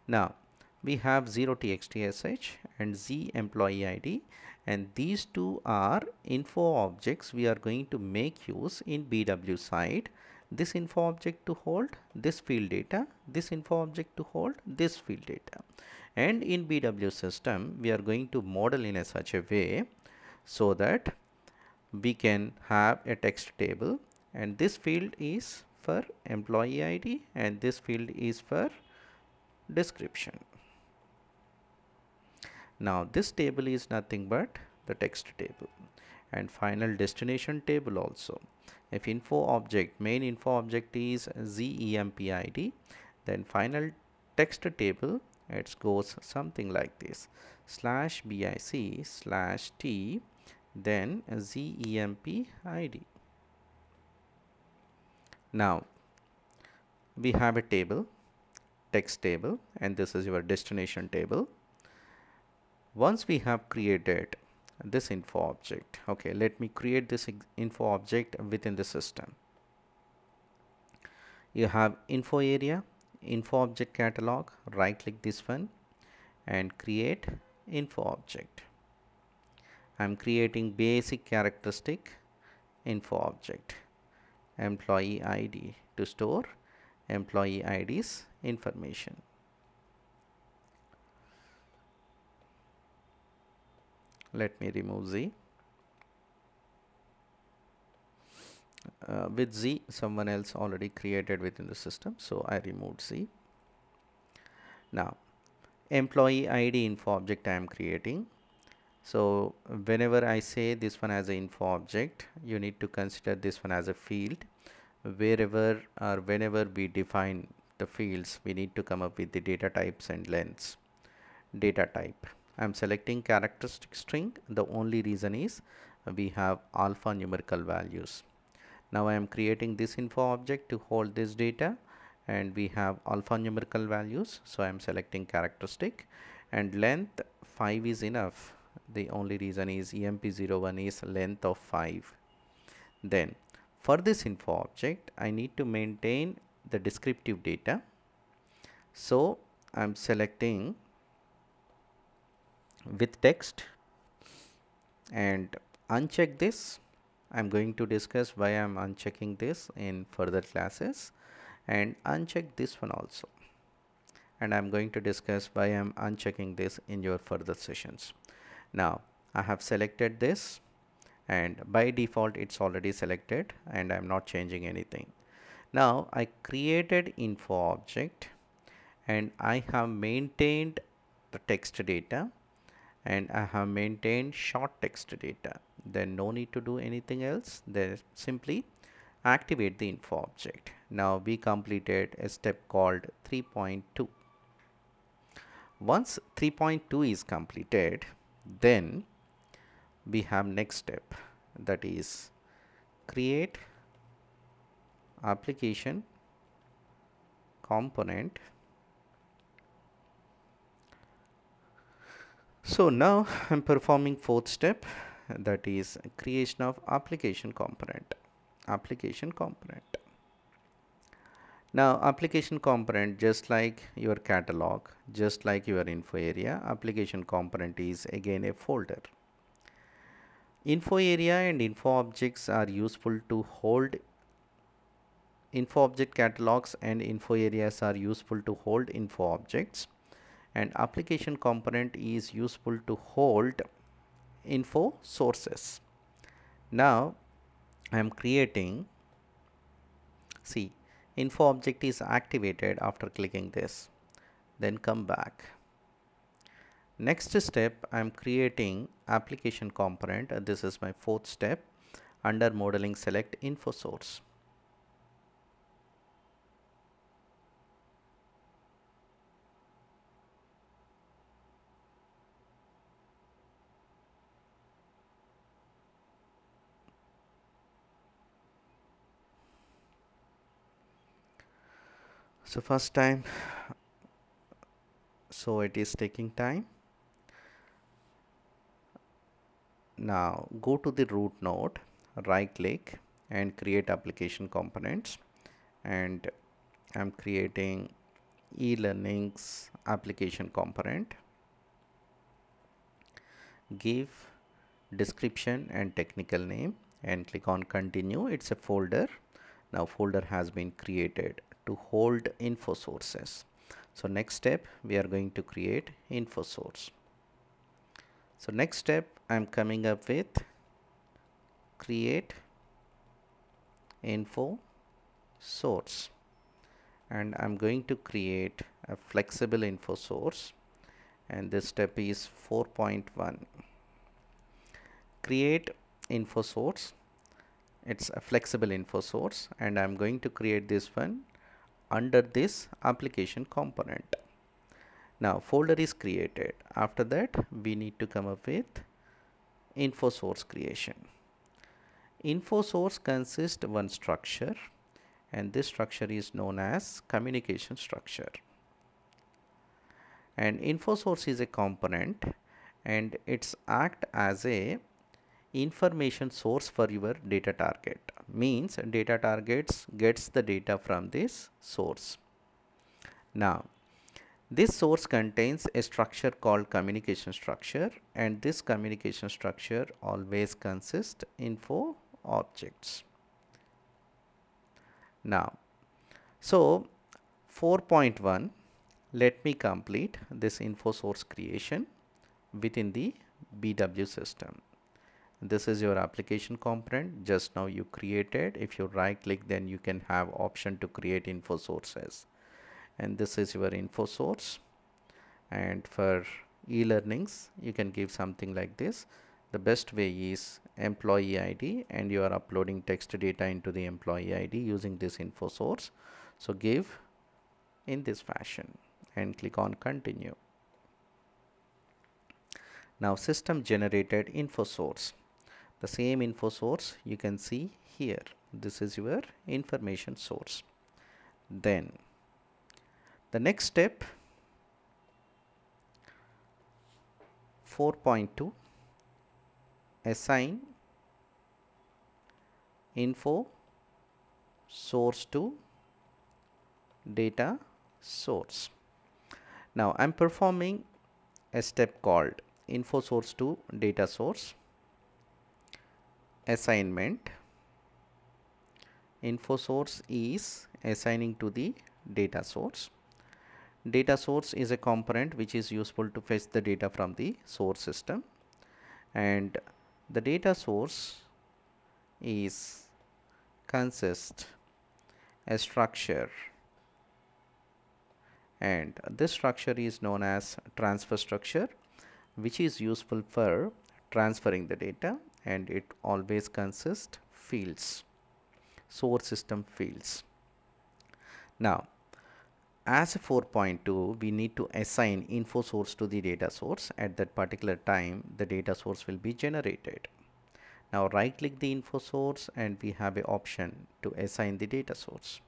Now we have 0 txt sh and Z employee ID, and these two are info objects we are going to make use in BW side. This info object to hold this field data, this info object to hold this field data, and in BW system we are going to model in a such a way so that we can have a text table, and this field is for employee ID and this field is for description. Now this table is nothing but the text table, and final destination table also. If info object, main info object is ZEMPID, then final text table, it goes something like this: /BIC/T, then ZEMPID. Now we have a table, text table, and this is your destination table. Once we have created this info object, okay, let me create this info object within the system. You have info area, info object catalog, right click this one and create info object. I'm creating basic characteristic info object, employee ID, to store employee ID's information. Let me remove Z. With Z, someone else already created within the system, so I removed Z. Now employee ID info object I am creating. So whenever I say this one as an info object, you need to consider this one as a field. Wherever or whenever we define the fields, we need to come up with the data types and lengths. Data type, I'm selecting characteristic string. The only reason is we have alphanumerical values. Now I am creating this info object to hold this data, and we have alphanumerical values, so I am selecting characteristic, and length 5 is enough. The only reason is EMP01 is length of 5. Then for this info object, I need to maintain the descriptive data, so I'm selecting with text and uncheck this. I'm going to discuss why I'm unchecking this in further classes, and uncheck this one also, and I'm going to discuss why I'm unchecking this in your further sessions. Now I have selected this, and by default it's already selected, and I'm not changing anything. Now I created info object, and I have maintained the text data, and I have maintained short text data. Then no need to do anything else. Then simply activate the info object. Now we completed a step called 3.2. Once 3.2 is completed, then we have next step, that is create application component. So now I'm performing fourth step, that is creation of application component. Now application component, just like your catalog, just like your info area, application component is again a folder. Info area and info objects are useful to hold info object catalogs, and info areas are useful to hold info objects, and application component is useful to hold info sources. Now I am creating, see, info object is activated after clicking this, then come back. Next step, I am creating application component. This is my fourth step. Under modeling, select info source. So first time, so it is taking time. Now go to the root node, right click and create application components, and I'm creating e-learning's application component. Give description and technical name and click on continue. It's a folder. Now folder has been created to hold info sources. So next step, we are going to create info source. So next step, I'm coming up with create info source, and I'm going to create a flexible info source, and this step is 4.1. Create info source. It's a flexible info source, and I'm going to create this one under this application component. Now folder is created. After that we need to come up with info source creation. Info source consists one structure, and this structure is known as communication structure. And info source is a component, and it's act as a information source for your data target. Means data targets gets the data from this source. Now this source contains a structure called communication structure, and this communication structure always consists info objects. Now so 4.1, let me complete this info source creation within the BW system. This is your application component just now you created. If you right click, then you can have option to create info sources, and this is your info source. And for e-learnings you can give something like this. The best way is employee ID, and you are uploading text data into the employee ID using this info source. So give in this fashion and click on continue. Now system generated info source. The same info source you can see here. This is your information source. Then the next step, 4.2, assign info source to data source. Now I'm performing a step called info source to data source. Assignment. Info source is assigning to the data source. Data source is a component which is useful to fetch the data from the source system, and the data source is consist a structure, and this structure is known as transfer structure, which is useful for transferring the data, and it always consists fields, source system fields. Now as a 4.2, we need to assign info source to the data source. At that particular time the data source will be generated. Now right click the info source, and we have an option to assign the data source.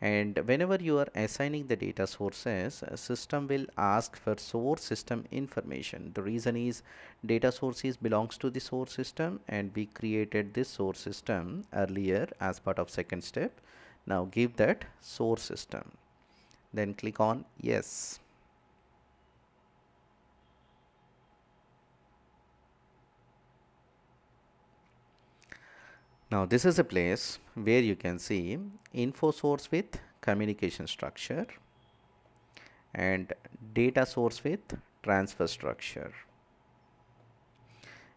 And whenever you are assigning the data sources, a system will ask for source system information. The reason is data sources belongs to the source system, and we created this source system earlier as part of second step. Now give that source system, then click on yes. Now this is a place where you can see info source with communication structure and data source with transfer structure.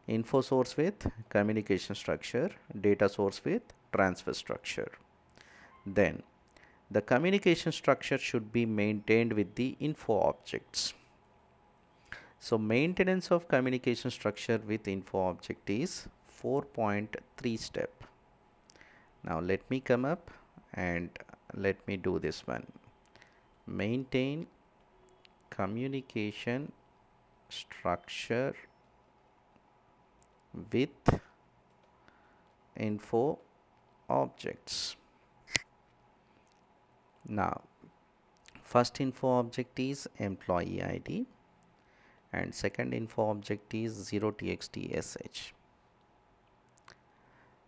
Info source with communication structure, data source with transfer structure. Then the communication structure should be maintained with the info objects. So maintenance of communication structure with info object is 4.3 step. Now let me come up and let me do this one. Maintain communication structure with info objects. Now first info object is employee ID, and second info object is 0txt.sh.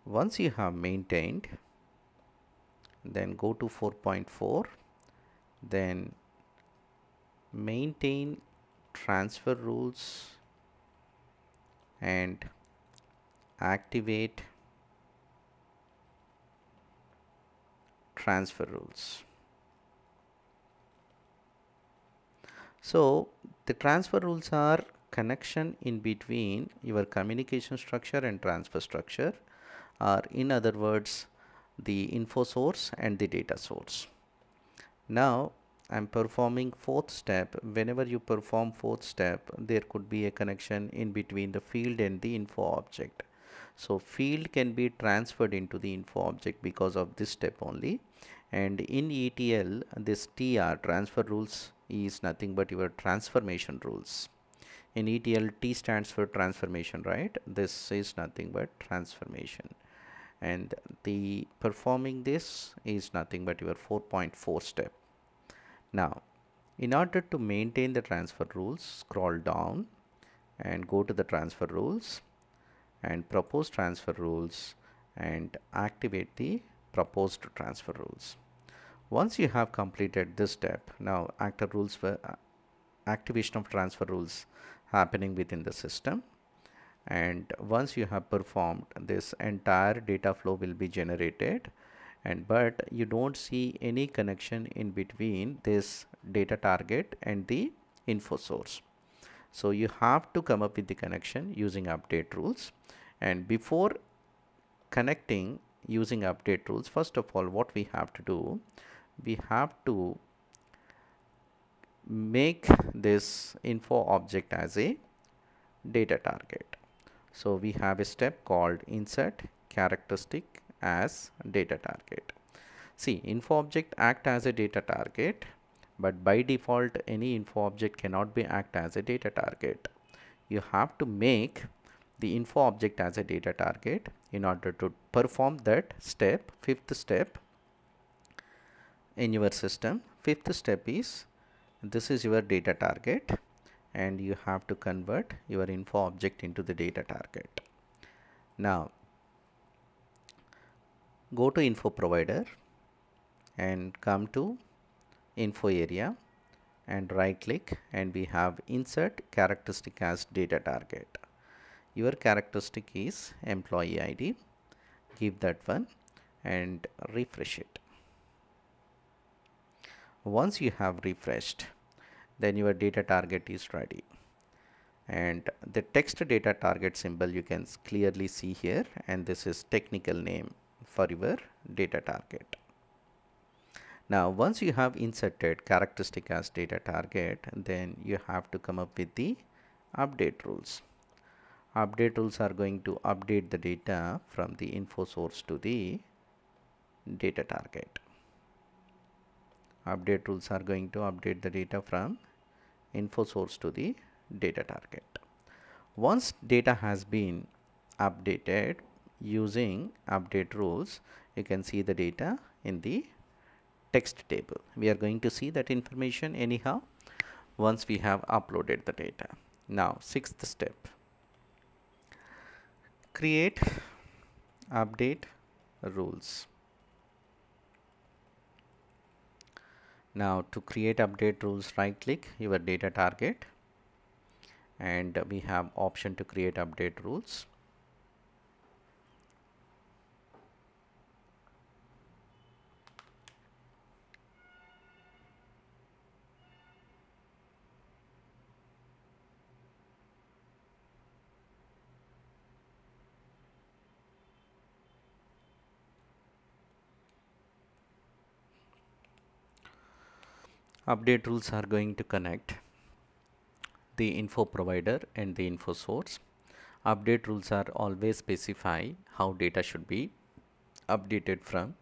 Once you have maintained, then go to 4.4, then maintain transfer rules and activate transfer rules. So the transfer rules are connection in between your communication structure and transfer structure, or in other words the info source and the data source. Now I'm performing fourth step. Whenever you perform fourth step, there could be a connection in between the field and the info object. So field can be transferred into the info object because of this step only. And in ETL, this TR, transfer rules, is nothing but your transformation rules. In ETL, T stands for transformation, right? This is nothing but transformation. And the performing this is nothing but your 4.4 step. Now, in order to maintain the transfer rules, scroll down and go to the transfer rules and propose transfer rules and activate the proposed transfer rules. Once you have completed this step, now active rules for activation of transfer rules happening within the system. And once you have performed, this entire data flow will be generated, and but you don't see any connection in between this data target and the info source. So you have to come up with the connection using update rules. And before connecting using update rules, first of all, what we have to do, we have to make this info object as a data target. So we have a step called insert characteristic as data target. See, info object act as a data target, but by default any info object cannot be act as a data target. You have to make the info object as a data target in order to perform that step, fifth step in your system. Fifth step is, this is your data target, and you have to convert your info object into the data target. Now go to info provider and come to info area and right click, and we have insert characteristic as data target. Your characteristic is employee ID. Give that one and refresh it. Once you have refreshed, then your data target is ready. And the text data target symbol you can clearly see here, and this is technical name for your data target. Now once you have inserted characteristic as data target, then you have to come up with the update rules. Update rules are going to update the data from the info source to the data target. Update rules are going to update the data from info source to the data target. Once data has been updated using update rules, you can see the data in the text table. We are going to see that information anyhow once we have uploaded the data. Now sixth step, create update rules. Now to create update rules, right click your data target, and we have option to create update rules. Update rules are going to connect the info provider and the info source. Update rules are always specify how data should be updated from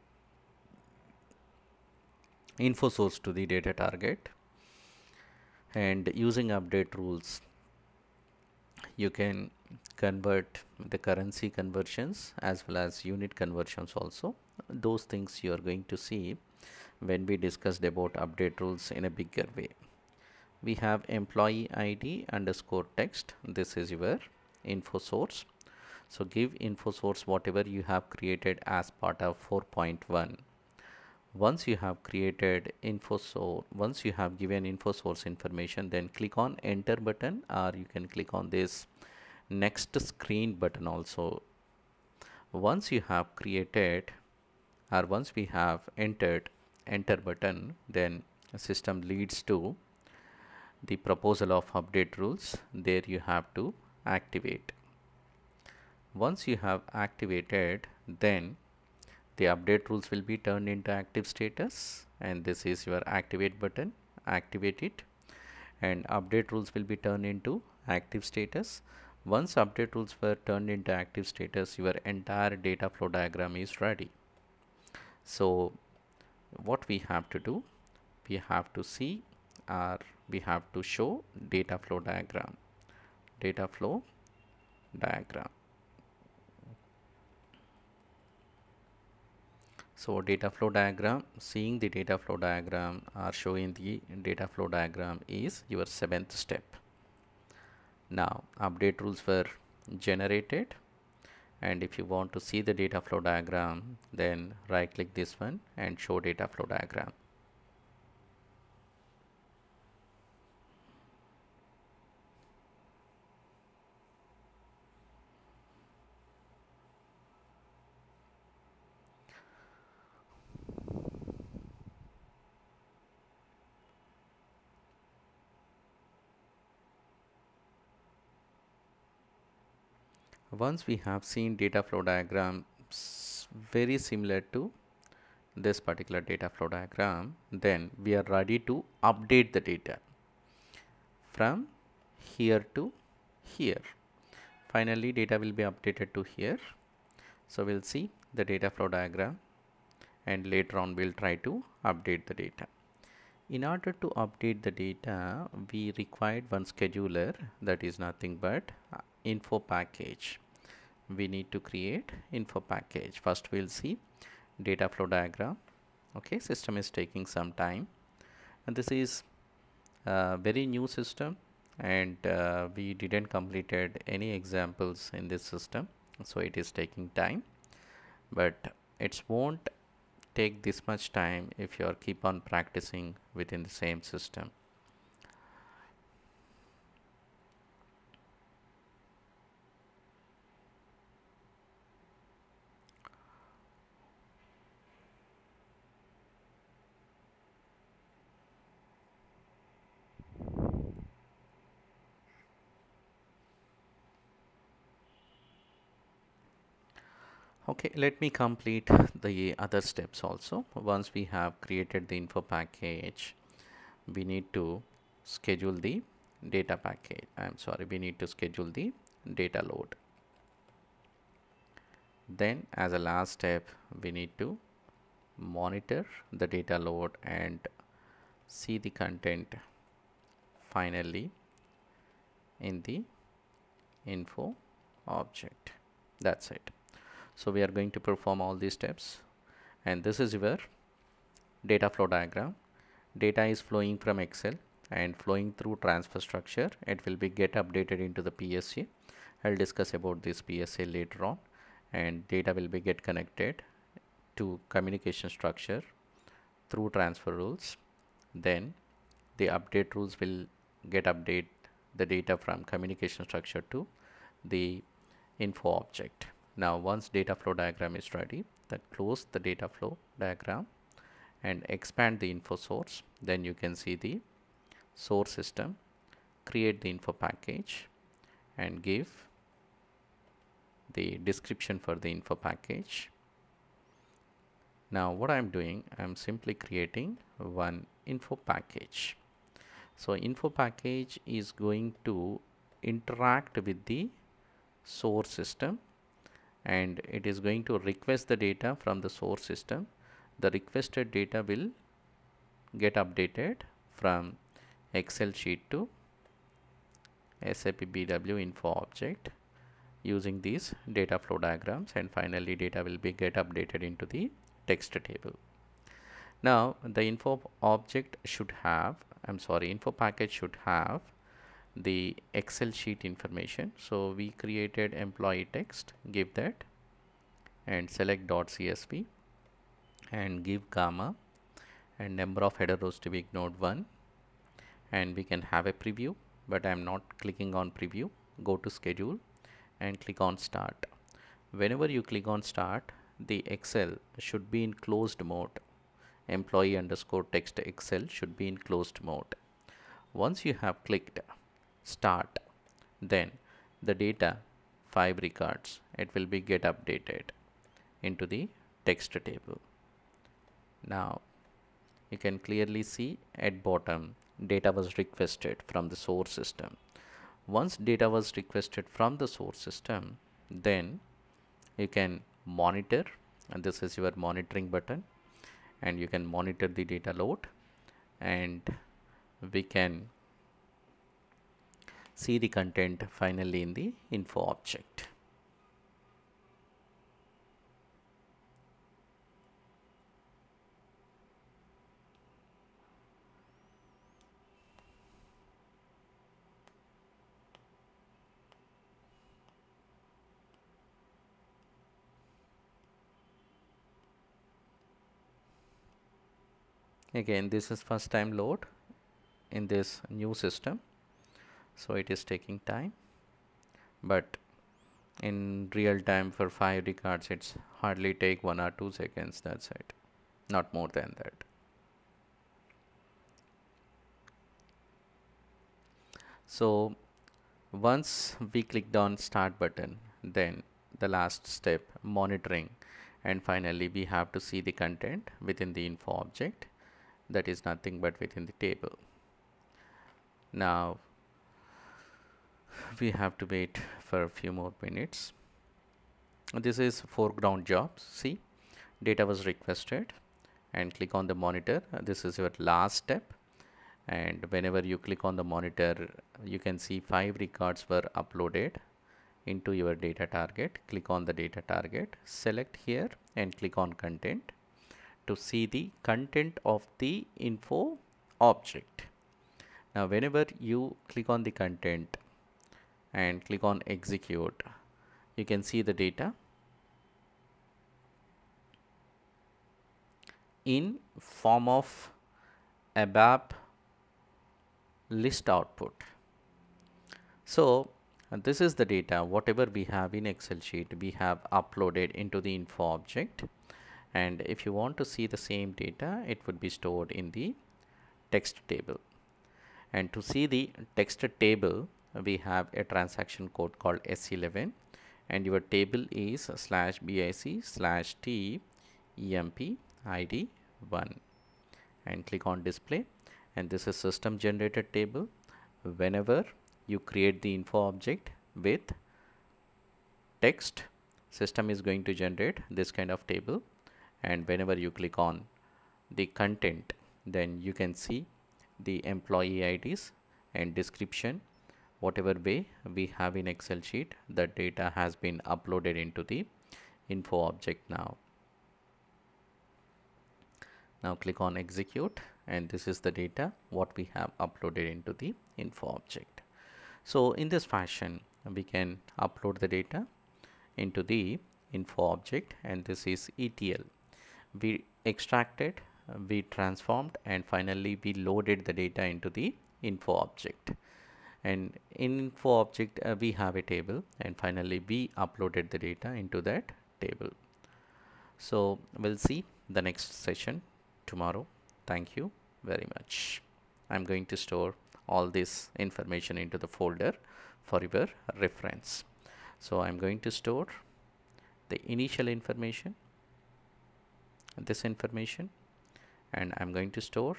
info source to the data target. And using update rules, you can convert the currency conversions as well as unit conversions also. Those things you are going to see when we discussed about update rules in a bigger way. We have employee ID underscore text. This is your info source. So give info source whatever you have created as part of 4.1. Once you have created info source, once you have given info source information, then click on enter button, or you can click on this next screen button also. Once you have created, or once we have entered enter button, then the system leads to the proposal of update rules. There you have to activate. Once you have activated, then the update rules will be turned into active status, and this is your activate button. Activate it, and update rules will be turned into active status. Once update rules were turned into active status, your entire data flow diagram is ready. So what we have to do, we have to see, or we have to show data flow diagram. Data flow diagram. So data flow diagram, seeing the data flow diagram or showing the data flow diagram is your 7th step. Now update rules were generated, and if you want to see the data flow diagram, then right click this one and show data flow diagram. Once we have seen data flow diagram very similar to this particular data flow diagram, then we are ready to update the data from here to here. Finally data will be updated to here. So we'll see the data flow diagram, and later on we'll try to update the data. In order to update the data, we required one scheduler, that is nothing but info package. We need to create info package. First we'll see data flow diagram. Okay, system is taking some time, and this is a very new system, and we didn't completed any examples in this system, so it is taking time, but it won't take this much time if you are keep on practicing within the same system. Okay, let me complete the other steps also. Once we have created the info package, we need to schedule the data package. We need to schedule the data load. Then as a last step, we need to monitor the data load and see the content finally in the info object. That's it. So we are going to perform all these steps, and this is your data flow diagram. Data is flowing from Excel and flowing through transfer structure. It will be get updated into the PSA. I'll discuss about this PSA later on, and data will be get connected to communication structure through transfer rules. Then the update rules will get update the data from communication structure to the info object. Now once data flow diagram is ready, then close the data flow diagram and expand the info source. Then you can see the source system, create the info package and give the description for the info package. Now what I'm doing, I'm simply creating one info package. So info package is going to interact with the source system, and it is going to request the data from the source system. The requested data will get updated from Excel sheet to Sap Bw info object using these data flow diagrams, and finally data will be get updated into the text table. Now the info object should have, info package should have the Excel sheet information. So we created employee text, give that and select .csv and give gamma and number of header rows to be ignored 1, and we can have a preview, but I am not clicking on preview. Go to schedule and click on start. Whenever you click on start, the Excel should be in closed mode. Employee underscore text Excel should be in closed mode. Once you have clicked start, then the data 5 records, it will be get updated into the text table. Now you can clearly see at bottom data was requested from the source system. Once data was requested from the source system, then you can monitor, and this is your monitoring button, and you can monitor the data load, and we can see the content finally in the info object. Again, this is first time load in this new system, so it is taking time, but in real time for 5 records it's hardly take 1 or 2 seconds. That's it, not more than that. So once we clicked on start button, then the last step, monitoring, and finally we have to see the content within the info object, that is nothing but within the table. Now we have to wait for a few more minutes. This is foreground jobs. See, data was requested, and click on the monitor. This is your last step, and whenever you click on the monitor, you can see 5 records were uploaded into your data target. Click on the data target, select here, and click on content to see the content of the info object. Now whenever you click on the content and click on execute, you can see the data in form of ABAP list output. So this is the data, whatever we have in Excel sheet, we have uploaded into the info object, and if you want to see the same data, it would be stored in the text table. And to see the text table, we have a transaction code called S11, and your table is /BIC/T EMP ID 1, and click on display, and this is system generated table. Whenever you create the info object with text, system is going to generate this kind of table, and whenever you click on the content, then you can see the employee IDs and description. Whatever way we have in Excel sheet, the data has been uploaded into the info object now. Now click on execute, and this is the data what we have uploaded into the info object. So in this fashion, we can upload the data into the info object, and this is ETL. We extracted, we transformed, and finally we loaded the data into the info object. And in info object we have a table, and finally we uploaded the data into that table. So we'll see the next session tomorrow. Thank you very much. I'm going to store all this information into the folder for your reference. So I'm going to store the initial information, this information, and I'm going to store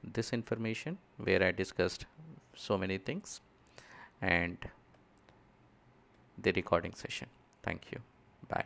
this information where I discussed so many things, and the recording session. Thank you. Bye.